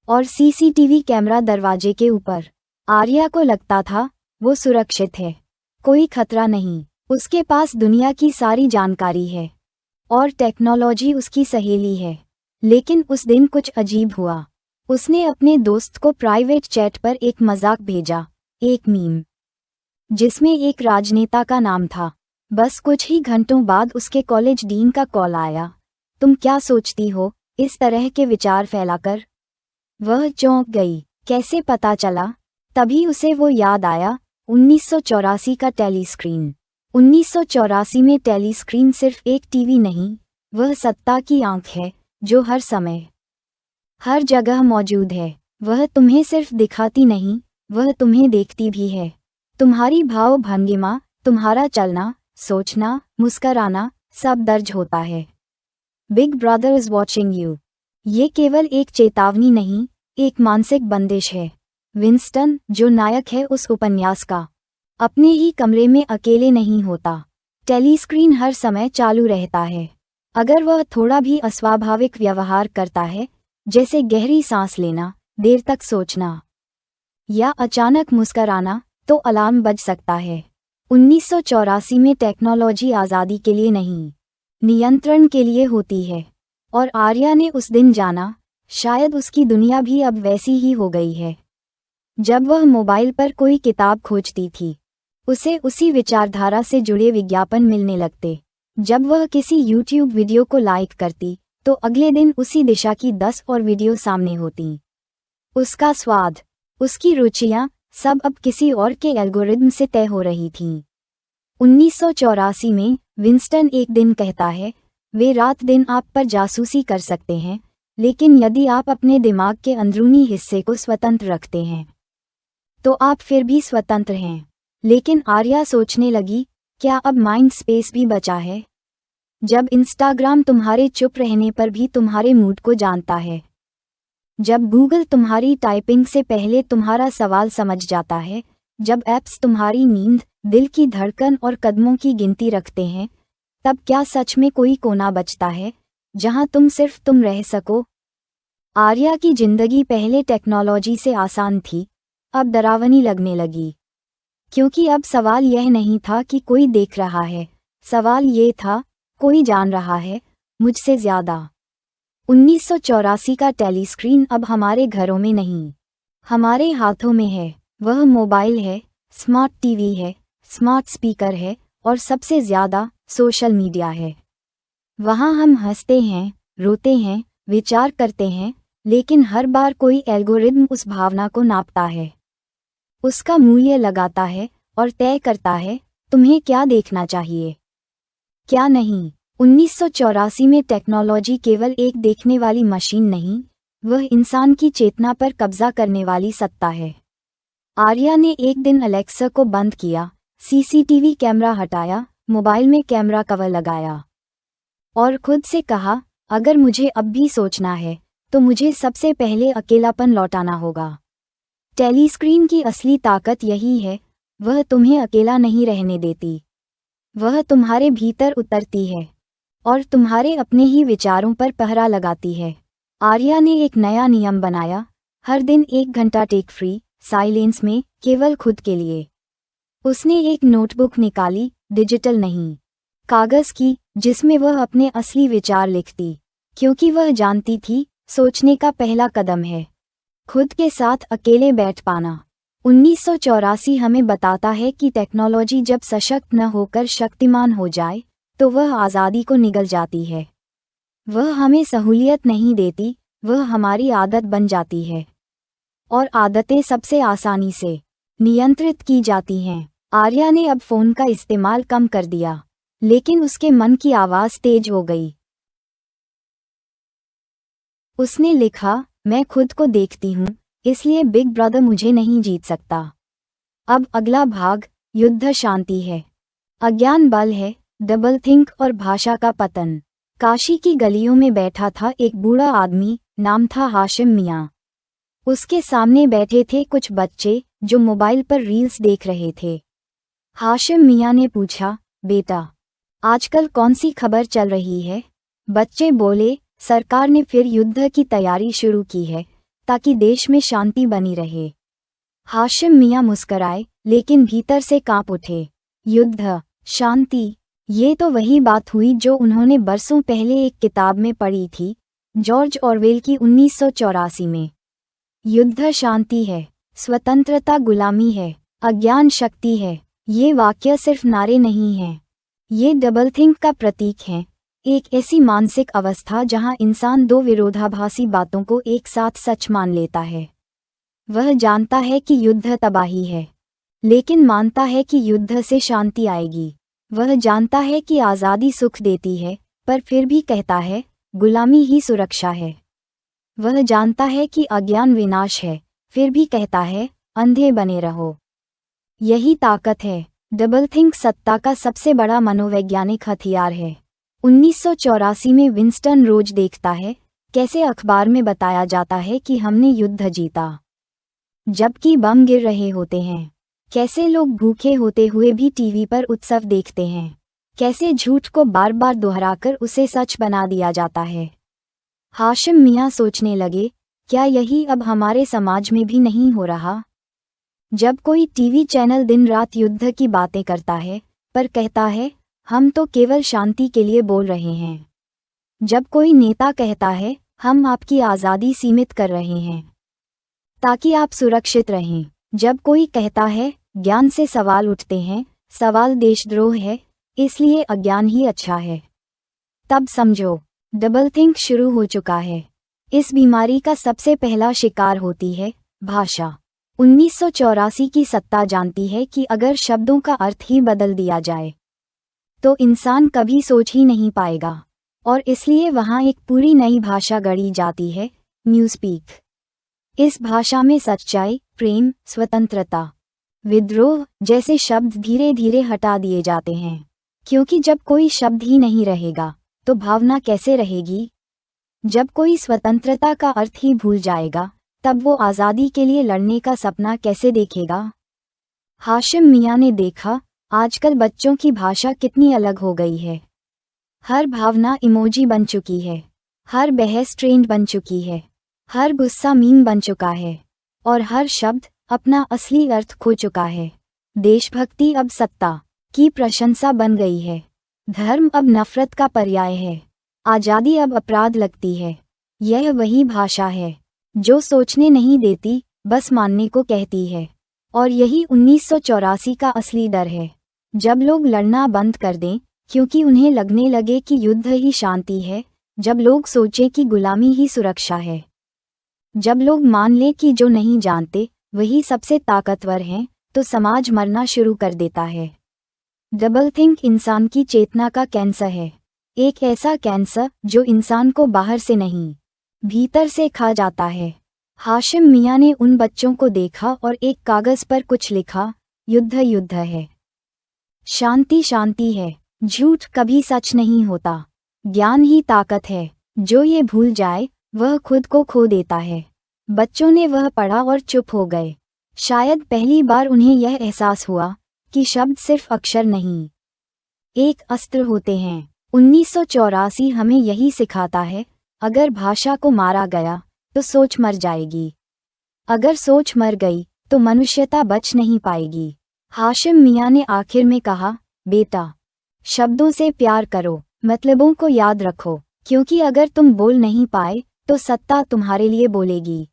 [SPEAKER 1] और सीसीटीवी कैमरा दरवाजे के ऊपर। आर्या को लगता था वो सुरक्षित है, कोई खतरा नहीं, उसके पास दुनिया की सारी जानकारी है और टेक्नोलॉजी उसकी सहेली है। लेकिन उस दिन कुछ अजीब हुआ। उसने अपने दोस्त को प्राइवेट चैट पर एक मजाक भेजा, एक मीम जिसमें एक राजनेता का नाम था। बस कुछ ही घंटों बाद उसके कॉलेज डीन का कॉल आया, तुम क्या सोचती हो, इस तरह के विचार फैलाकर? वह चौंक गई, कैसे पता चला? तभी उसे वो याद आया, 1984 का टेलीस्क्रीन। 1984 में टेलीस्क्रीन सिर्फ एक टीवी नहीं, वह सत्ता की आंख है जो हर समय हर जगह मौजूद है। वह तुम्हें सिर्फ दिखाती नहीं, वह तुम्हें देखती भी है। तुम्हारी भाव भंगिमा, तुम्हारा चलना, सोचना, मुस्कराना, सब दर्ज होता है। Big brother is watching you. ये केवल एक चेतावनी नहीं, एक मानसिक बंदिश है। विंस्टन, जो नायक है उस उपन्यास का, अपने ही कमरे में अकेले नहीं होता। टेलीस्क्रीन हर समय चालू रहता है। अगर वह थोड़ा भी अस्वाभाविक व्यवहार करता है, जैसे गहरी सांस लेना, देर तक सोचना या अचानक मुस्कराना, तो अलार्म बज सकता है। 1984 में टेक्नोलॉजी आज़ादी के लिए नहीं, नियंत्रण के लिए होती है। और आर्या ने उस दिन जाना, शायद उसकी दुनिया भी अब वैसी ही हो गई है। जब वह मोबाइल पर कोई किताब खोजती थी, उसे उसी विचारधारा से जुड़े विज्ञापन मिलने लगते। जब वह किसी YouTube वीडियो को लाइक करती, तो अगले दिन उसी दिशा की 10 और वीडियो सामने होती। उसका स्वाद, उसकी रुचियां, सब अब किसी और के एल्गोरिदम से तय हो रही थीं। 1984 में विंस्टन एक दिन कहता है, वे रात दिन आप पर जासूसी कर सकते हैं, लेकिन यदि आप अपने दिमाग के अंदरूनी हिस्से को स्वतंत्र रखते हैं, तो आप फिर भी स्वतंत्र हैं। लेकिन आर्या सोचने लगी, क्या अब माइंड स्पेस भी बचा है? जब इंस्टाग्राम तुम्हारे चुप रहने पर भी तुम्हारे मूड को जानता है, जब गूगल तुम्हारी टाइपिंग से पहले तुम्हारा सवाल समझ जाता है, जब ऐप्स तुम्हारी नींद, दिल की धड़कन और कदमों की गिनती रखते हैं, तब क्या सच में कोई कोना बचता है जहां तुम सिर्फ तुम रह सको? आर्या की जिंदगी पहले टेक्नोलॉजी से आसान थी, अब डरावनी लगने लगी। क्योंकि अब सवाल यह नहीं था कि कोई देख रहा है, सवाल ये था, कोई जान रहा है मुझसे ज्यादा। 1984 का टेलीस्क्रीन अब हमारे घरों में नहीं, हमारे हाथों में है। वह मोबाइल है, स्मार्ट टीवी है, स्मार्ट स्पीकर है और सबसे ज्यादा सोशल मीडिया है। वहाँ हम हंसते हैं, रोते हैं, विचार करते हैं, लेकिन हर बार कोई एल्गोरिदम उस भावना को नापता है, उसका मूल्य लगाता है और तय करता है तुम्हें क्या देखना चाहिए, क्या नहीं। 1984 में टेक्नोलॉजी केवल एक देखने वाली मशीन नहीं, वह इंसान की चेतना पर कब्जा करने वाली सत्ता है। आर्या ने एक दिन अलेक्सा को बंद किया, सीसीटीवी कैमरा हटाया, मोबाइल में कैमरा कवर लगाया और खुद से कहा, अगर मुझे अब भी सोचना है तो मुझे सबसे पहले अकेलापन लौटाना होगा। टेलीस्क्रीन की असली ताकत यही है, वह तुम्हें अकेला नहीं रहने देती, वह तुम्हारे भीतर उतरती है और तुम्हारे अपने ही विचारों पर पहरा लगाती है। आर्या ने एक नया नियम बनाया, हर दिन 1 घंटा टेक फ्री साइलेंस में, केवल खुद के लिए। उसने एक नोटबुक निकाली, डिजिटल नहीं, कागज की, जिसमें वह अपने असली विचार लिखती, क्योंकि वह जानती थी सोचने का पहला कदम है खुद के साथ अकेले बैठ पाना। 1984 हमें बताता है कि टेक्नोलॉजी जब सशक्त न होकर शक्तिमान हो जाए तो वह आज़ादी को निगल जाती है। वह हमें सहूलियत नहीं देती, वह हमारी आदत बन जाती है और आदतें सबसे आसानी से नियंत्रित की जाती हैं। आर्या ने अब फोन का इस्तेमाल कम कर दिया, लेकिन उसके मन की आवाज़ तेज हो गई। उसने लिखा, मैं खुद को देखती हूँ, इसलिए बिग ब्रदर मुझे नहीं जीत सकता। अब अगला भाग, युद्ध शांति है, अज्ञान बल है, डबल थिंक और भाषा का पतन। काशी की गलियों में बैठा था एक बूढ़ा आदमी, नाम था हाशिम मियाँ। उसके सामने बैठे थे कुछ बच्चे जो मोबाइल पर रील्स देख रहे थे। हाशिम मियाँ ने पूछा, बेटा, आजकल कौन सी खबर चल रही है? बच्चे बोले, सरकार ने फिर युद्ध की तैयारी शुरू की है ताकि देश में शांति बनी रहे। हाशिम मियाँ मुस्कराए, लेकिन भीतर से कांप उठे। युद्ध, शांति, ये तो वही बात हुई जो उन्होंने बरसों पहले एक किताब में पढ़ी थी, जॉर्ज ऑरवेल की 1984 में। युद्ध शांति है, स्वतंत्रता गुलामी है, अज्ञान शक्ति है। ये वाक्य सिर्फ नारे नहीं हैं, ये डबल थिंक का प्रतीक हैं, एक ऐसी मानसिक अवस्था जहां इंसान दो विरोधाभासी बातों को एक साथ सच मान लेता है। वह जानता है कि युद्ध तबाही है, लेकिन मानता है कि युद्ध से शांति आएगी। वह जानता है कि आज़ादी सुख देती है, पर फिर भी कहता है, गुलामी ही सुरक्षा है। वह जानता है कि अज्ञान विनाश है, फिर भी कहता है, अंधे बने रहो। यही ताकत है। डबल थिंक सत्ता का सबसे बड़ा मनोवैज्ञानिक हथियार है। 1984 में विंस्टन रोज देखता है कैसे अखबार में बताया जाता है कि हमने युद्ध जीता, जबकि बम गिर रहे होते हैं। कैसे लोग भूखे होते हुए भी टीवी पर उत्सव देखते हैं। कैसे झूठ को बार बार दोहराकर उसे सच बना दिया जाता है। हाशिम मियाँ सोचने लगे, क्या यही अब हमारे समाज में भी नहीं हो रहा? जब कोई टीवी चैनल दिन रात युद्ध की बातें करता है, पर कहता है, हम तो केवल शांति के लिए बोल रहे हैं। जब कोई नेता कहता है, हम आपकी आज़ादी सीमित कर रहे हैं ताकि आप सुरक्षित रहें। जब कोई कहता है, ज्ञान से सवाल उठते हैं, सवाल देशद्रोह है, इसलिए अज्ञान ही अच्छा है, तब समझो डबल थिंक शुरू हो चुका है। इस बीमारी का सबसे पहला शिकार होती है भाषा। 1984 की सत्ता जानती है कि अगर शब्दों का अर्थ ही बदल दिया जाए तो इंसान कभी सोच ही नहीं पाएगा, और इसलिए वहाँ एक पूरी नई भाषा गढ़ी जाती है, न्यूज़स्पीक। इस भाषा में सच्चाई, प्रेम, स्वतंत्रता, विद्रोह जैसे शब्द धीरे धीरे हटा दिए जाते हैं, क्योंकि जब कोई शब्द ही नहीं रहेगा तो भावना कैसे रहेगी? जब कोई स्वतंत्रता का अर्थ ही भूल जाएगा, तब वो आज़ादी के लिए लड़ने का सपना कैसे देखेगा? हाशिम मियाँ ने देखा, आजकल बच्चों की भाषा कितनी अलग हो गई है। हर भावना इमोजी बन चुकी है, हर बहस ट्रेंड बन चुकी है, हर गुस्सा मीम बन चुका है, और हर शब्द अपना असली अर्थ खो चुका है। देशभक्ति अब सत्ता की प्रशंसा बन गई है। धर्म अब नफरत का पर्याय है। आज़ादी अब अपराध लगती है। यह वही भाषा है जो सोचने नहीं देती, बस मानने को कहती है। और यही 1984 का असली डर है। जब लोग लड़ना बंद कर दें क्योंकि उन्हें लगने लगे कि युद्ध ही शांति है, जब लोग सोचें कि गुलामी ही सुरक्षा है, जब लोग मान लें कि जो नहीं जानते वही सबसे ताकतवर हैं, तो समाज मरना शुरू कर देता है। डबल थिंक इंसान की चेतना का कैंसर है। एक ऐसा कैंसर जो इंसान को बाहर से नहीं, भीतर से खा जाता है। हाशिम मियां ने उन बच्चों को देखा और एक कागज पर कुछ लिखा, युद्ध युद्ध है, शांति शांति है। झूठ कभी सच नहीं होता। ज्ञान ही ताकत है। जो ये भूल जाए वह खुद को खो देता है। बच्चों ने वह पढ़ा और चुप हो गए। शायद पहली बार उन्हें यह एहसास हुआ कि शब्द सिर्फ अक्षर नहीं, एक अस्त्र होते हैं। 1984 हमें यही सिखाता है, अगर भाषा को मारा गया तो सोच मर जाएगी। अगर सोच मर गई तो मनुष्यता बच नहीं पाएगी। हाशिम मियां ने आखिर में कहा, बेटा, शब्दों से प्यार करो, मतलबों को याद रखो, क्योंकि अगर तुम बोल नहीं पाए तो सत्ता तुम्हारे लिए बोलेगी,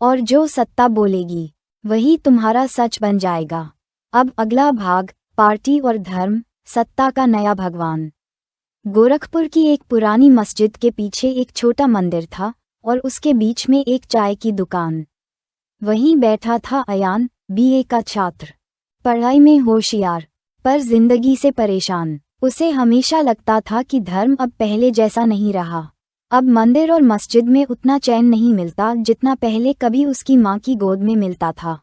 [SPEAKER 1] और जो सत्ता बोलेगी वही तुम्हारा सच बन जाएगा। अब अगला भाग, पार्टी और धर्म, सत्ता का नया भगवान। गोरखपुर की एक पुरानी मस्जिद के पीछे एक छोटा मंदिर था और उसके बीच में एक चाय की दुकान। वहीं बैठा था अयान, बीए का छात्र, पढ़ाई में होशियार पर जिंदगी से परेशान। उसे हमेशा लगता था कि धर्म अब पहले जैसा नहीं रहा। अब मंदिर और मस्जिद में उतना चैन नहीं मिलता जितना पहले कभी उसकी माँ की गोद में मिलता था।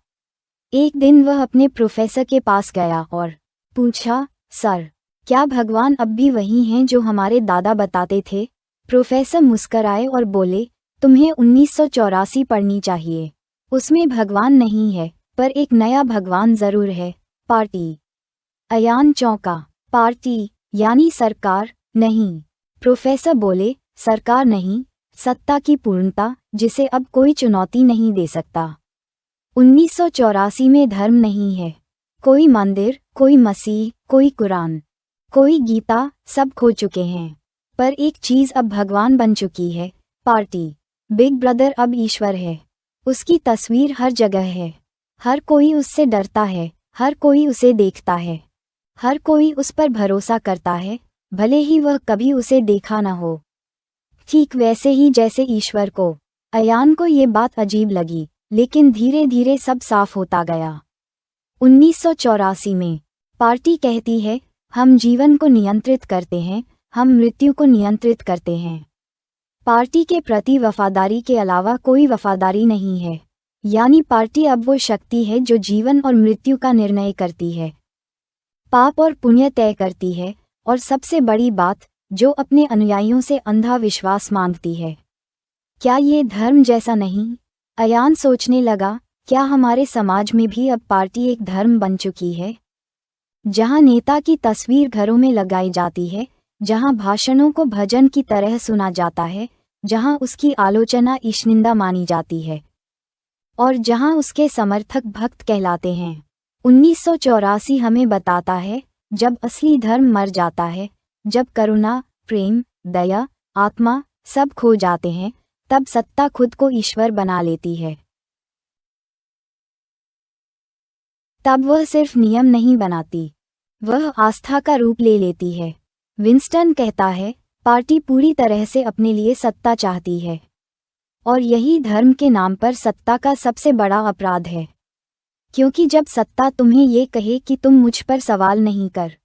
[SPEAKER 1] एक दिन वह अपने प्रोफेसर के पास गया और पूछा, सर, क्या भगवान अब भी वही हैं जो हमारे दादा बताते थे? प्रोफेसर मुस्कराए और बोले, तुम्हें 1984 पढ़नी चाहिए। उसमें भगवान नहीं है, पर एक नया भगवान जरूर है, पार्टी। अयान चौंका। पार्टी यानी सरकार? नहीं। प्रोफेसर बोले, सरकार नहीं, सत्ता की पूर्णता जिसे अब कोई चुनौती नहीं दे सकता। 1984 में धर्म नहीं है। कोई मंदिर, कोई मसीह, कोई कुरान, कोई गीता, सब खो चुके हैं। पर एक चीज अब भगवान बन चुकी है, पार्टी। बिग ब्रदर अब ईश्वर है। उसकी तस्वीर हर जगह है। हर कोई उससे डरता है, हर कोई उसे देखता है, हर कोई उस पर भरोसा करता है, भले ही वह कभी उसे देखा न हो। ठीक वैसे ही जैसे ईश्वर को। अयान को ये बात अजीब लगी, लेकिन धीरे धीरे सब साफ होता गया। 1984 में पार्टी कहती है, हम जीवन को नियंत्रित करते हैं, हम मृत्यु को नियंत्रित करते हैं। पार्टी के प्रति वफादारी के अलावा कोई वफादारी नहीं है। यानी पार्टी अब वो शक्ति है जो जीवन और मृत्यु का निर्णय करती है, पाप और पुण्य तय करती है, और सबसे बड़ी बात, जो अपने अनुयायियों से अंधा विश्वास मांगती है। क्या ये धर्म जैसा नहीं? अयान सोचने लगा, क्या हमारे समाज में भी अब पार्टी एक धर्म बन चुकी है? जहां नेता की तस्वीर घरों में लगाई जाती है, जहां भाषणों को भजन की तरह सुना जाता है, जहां उसकी आलोचना ईशनिंदा मानी जाती है, और जहां उसके समर्थक भक्त कहलाते हैं। 1984 हमें बताता है, जब असली धर्म मर जाता है, जब करुणा, प्रेम, दया, आत्मा सब खो जाते हैं, तब सत्ता खुद को ईश्वर बना लेती है। तब वह सिर्फ नियम नहीं बनाती, वह आस्था का रूप ले लेती है। विंस्टन कहता है, पार्टी पूरी तरह से अपने लिए सत्ता चाहती है, और यही धर्म के नाम पर सत्ता का सबसे बड़ा अपराध है। क्योंकि जब सत्ता तुम्हें ये कहे कि तुम मुझ पर सवाल नहीं कर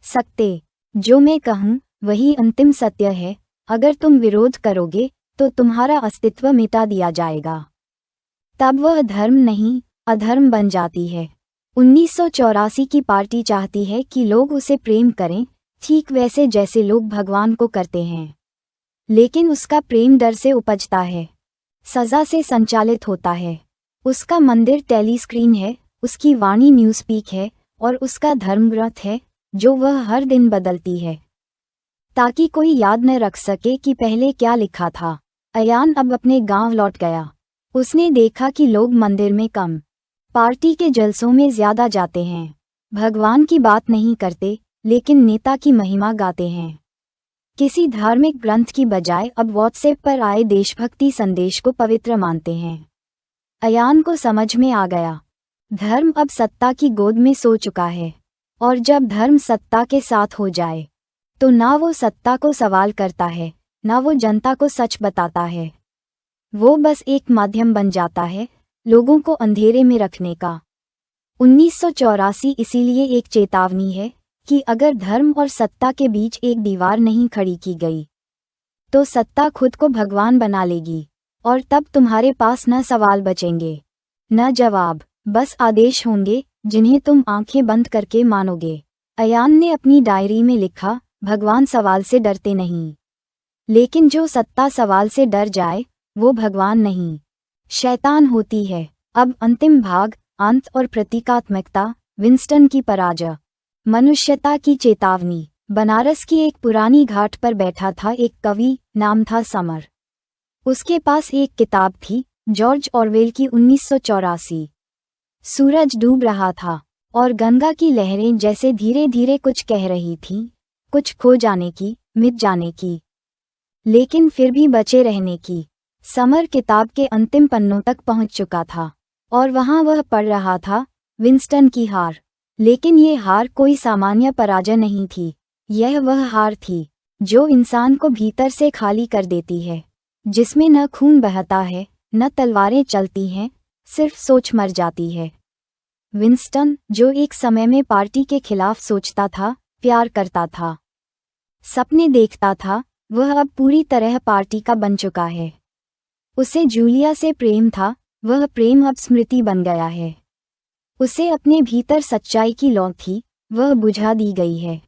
[SPEAKER 1] सकते, जो मैं कहूँ वही अंतिम सत्य है, अगर तुम विरोध करोगे तो तुम्हारा अस्तित्व मिटा दिया जाएगा, तब वह धर्म नहीं, अधर्म बन जाती है। 1984 की पार्टी चाहती है कि लोग उसे प्रेम करें, ठीक वैसे जैसे लोग भगवान को करते हैं। लेकिन उसका प्रेम डर से उपजता है, सजा से संचालित होता है। उसका मंदिर टेलीस्क्रीन है, उसकी वाणी न्यूज़स्पीक है, और उसका धर्मग्रंथ है जो वह हर दिन बदलती है, ताकि कोई याद न रख सके कि पहले क्या लिखा था। अयान अब अपने गांव लौट गया। उसने देखा कि लोग मंदिर में कम पार्टी के जलसों में ज्यादा जाते हैं, भगवान की बात नहीं करते लेकिन नेता की महिमा गाते हैं। किसी धार्मिक ग्रंथ की बजाय अब व्हाट्सएप पर आए देशभक्ति संदेश को पवित्र मानते हैं। अयान को समझ में आ गया, धर्म अब सत्ता की गोद में सो चुका है, और जब धर्म सत्ता के साथ हो जाए तो ना वो सत्ता को सवाल करता है, ना वो जनता को सच बताता है। वो बस एक माध्यम बन जाता है लोगों को अंधेरे में रखने का। 1984 इसीलिए एक चेतावनी है कि अगर धर्म और सत्ता के बीच एक दीवार नहीं खड़ी की गई तो सत्ता खुद को भगवान बना लेगी, और तब तुम्हारे पास न सवाल बचेंगे न जवाब, बस आदेश होंगे जिन्हें तुम आंखें बंद करके मानोगे। अयान ने अपनी डायरी में लिखा, भगवान सवाल से डरते नहीं, लेकिन जो सत्ता सवाल से डर जाए वो भगवान नहीं, शैतान होती है। अब अंतिम भाग, अंत और प्रतीकात्मकता, विंस्टन की पराजय। मनुष्यता की चेतावनी। बनारस की एक पुरानी घाट पर बैठा था एक कवि, नाम था समर। उसके पास एक किताब थी, जॉर्ज ऑरवेल की 1984। सूरज डूब रहा था और गंगा की लहरें जैसे धीरे धीरे कुछ कह रही थीं, कुछ खो जाने की, मिट जाने की, लेकिन फिर भी बचे रहने की। समर किताब के अंतिम पन्नों तक पहुंच चुका था और वहां वह पढ़ रहा था विंस्टन की हार। लेकिन ये हार कोई सामान्य पराजय नहीं थी, यह वह हार थी जो इंसान को भीतर से खाली कर देती है, जिसमें न खून बहता है न तलवारें चलती हैं, सिर्फ सोच मर जाती है। विंस्टन, जो एक समय में पार्टी के खिलाफ सोचता था, प्यार करता था, सपने देखता था, वह अब पूरी तरह पार्टी का बन चुका है। उसे जूलिया से प्रेम था, वह प्रेम अब स्मृति बन गया है। उसे अपने भीतर सच्चाई की लौ थी, वह बुझा दी गई है।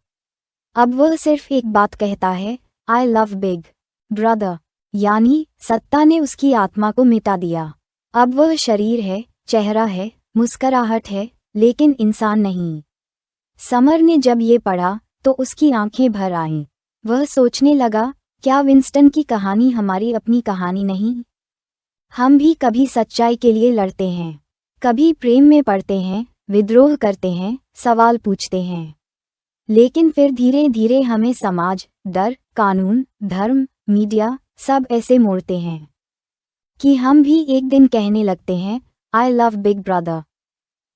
[SPEAKER 1] अब वह सिर्फ एक बात कहता है, आई लव बिग ब्रदर, यानी सत्ता ने उसकी आत्मा को मिटा दिया। अब वह शरीर है, चेहरा है, मुस्कुराहट है, लेकिन इंसान नहीं। समर ने जब ये पढ़ा तो उसकी आंखें भर आईं। वह सोचने लगा, क्या विंस्टन की कहानी हमारी अपनी कहानी नहीं? हम भी कभी सच्चाई के लिए लड़ते हैं, कभी प्रेम में पड़ते हैं, विद्रोह करते हैं, सवाल पूछते हैं, लेकिन फिर धीरे धीरे हमें समाज, डर, कानून, धर्म, मीडिया सब ऐसे मोड़ते हैं कि हम भी एक दिन कहने लगते हैं, आई लव बिग ब्रदर।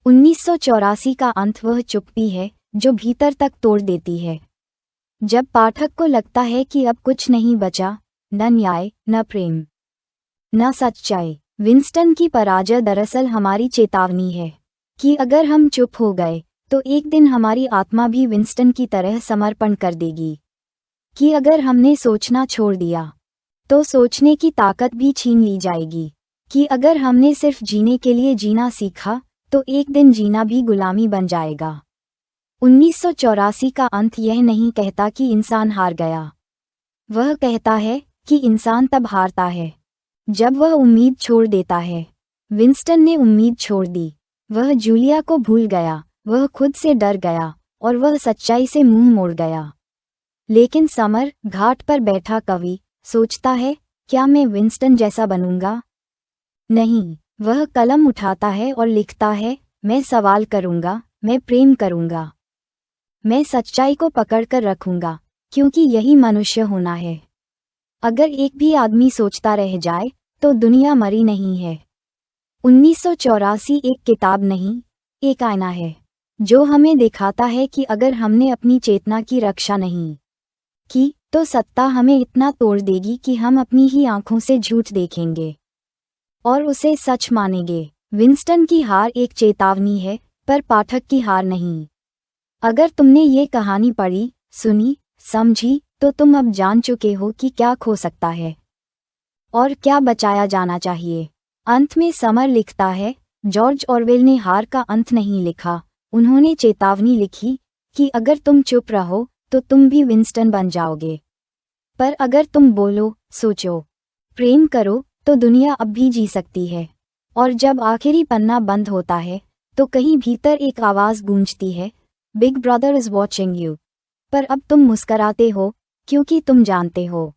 [SPEAKER 1] 1984 का अंत वह चुप्पी है जो भीतर तक तोड़ देती है। जब पाठक को लगता है कि अब कुछ नहीं बचा, न न्याय, न प्रेम, न सच्चाई। विंस्टन की पराजय दरअसल हमारी चेतावनी है कि अगर हम चुप हो गए तो एक दिन हमारी आत्मा भी विंस्टन की तरह समर्पण कर देगी। कि अगर हमने सोचना छोड़ दिया तो सोचने की ताकत भी छीन ली जाएगी। कि अगर हमने सिर्फ जीने के लिए जीना सीखा तो एक दिन जीना भी गुलामी बन जाएगा। 1984 का अंत यह नहीं कहता कि इंसान हार गया, वह कहता है कि इंसान तब हारता है जब वह उम्मीद छोड़ देता है। विंस्टन ने उम्मीद छोड़ दी, वह जूलिया को भूल गया, वह खुद से डर गया और वह सच्चाई से मुंह मोड़ गया। लेकिन समर, घाट पर बैठा कवि, सोचता है, क्या मैं विंस्टन जैसा बनूंगा? नहीं, वह कलम उठाता है और लिखता है, मैं सवाल करूंगा, मैं प्रेम करूंगा, मैं सच्चाई को पकड़कर रखूंगा, क्योंकि यही मनुष्य होना है। अगर एक भी आदमी सोचता रह जाए तो दुनिया मरी नहीं है। 1984 एक किताब नहीं, एक आईना है जो हमें दिखाता है कि अगर हमने अपनी चेतना की रक्षा नहीं की तो सत्ता हमें इतना तोड़ देगी कि हम अपनी ही आंखों से झूठ देखेंगे और उसे सच मानेंगे। विंस्टन की हार एक चेतावनी है, पर पाठक की हार नहीं। अगर तुमने ये कहानी पढ़ी, सुनी, समझी तो तुम अब जान चुके हो कि क्या खो सकता है और क्या बचाया जाना चाहिए। अंत में समर लिखता है, जॉर्ज ऑरवेल ने हार का अंत नहीं लिखा, उन्होंने चेतावनी लिखी कि अगर तुम चुप रहो तो तुम भी विंस्टन बन जाओगे, पर अगर तुम बोलो, सोचो, प्रेम करो तो दुनिया अब भी जी सकती है। और जब आखिरी पन्ना बंद होता है तो कहीं भीतर एक आवाज़ गूंजती है, big brother is watching you. पर अब तुम मुस्कराते हो क्योंकि तुम जानते हो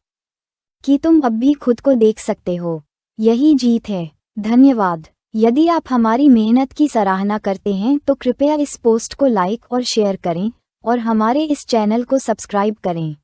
[SPEAKER 1] कि तुम अब भी खुद को देख सकते हो। यही जीत है। धन्यवाद। यदि आप हमारी मेहनत की सराहना करते हैं तो कृपया इस पोस्ट को लाइक और शेयर करें और हमारे इस चैनल को सब्सक्राइब करें।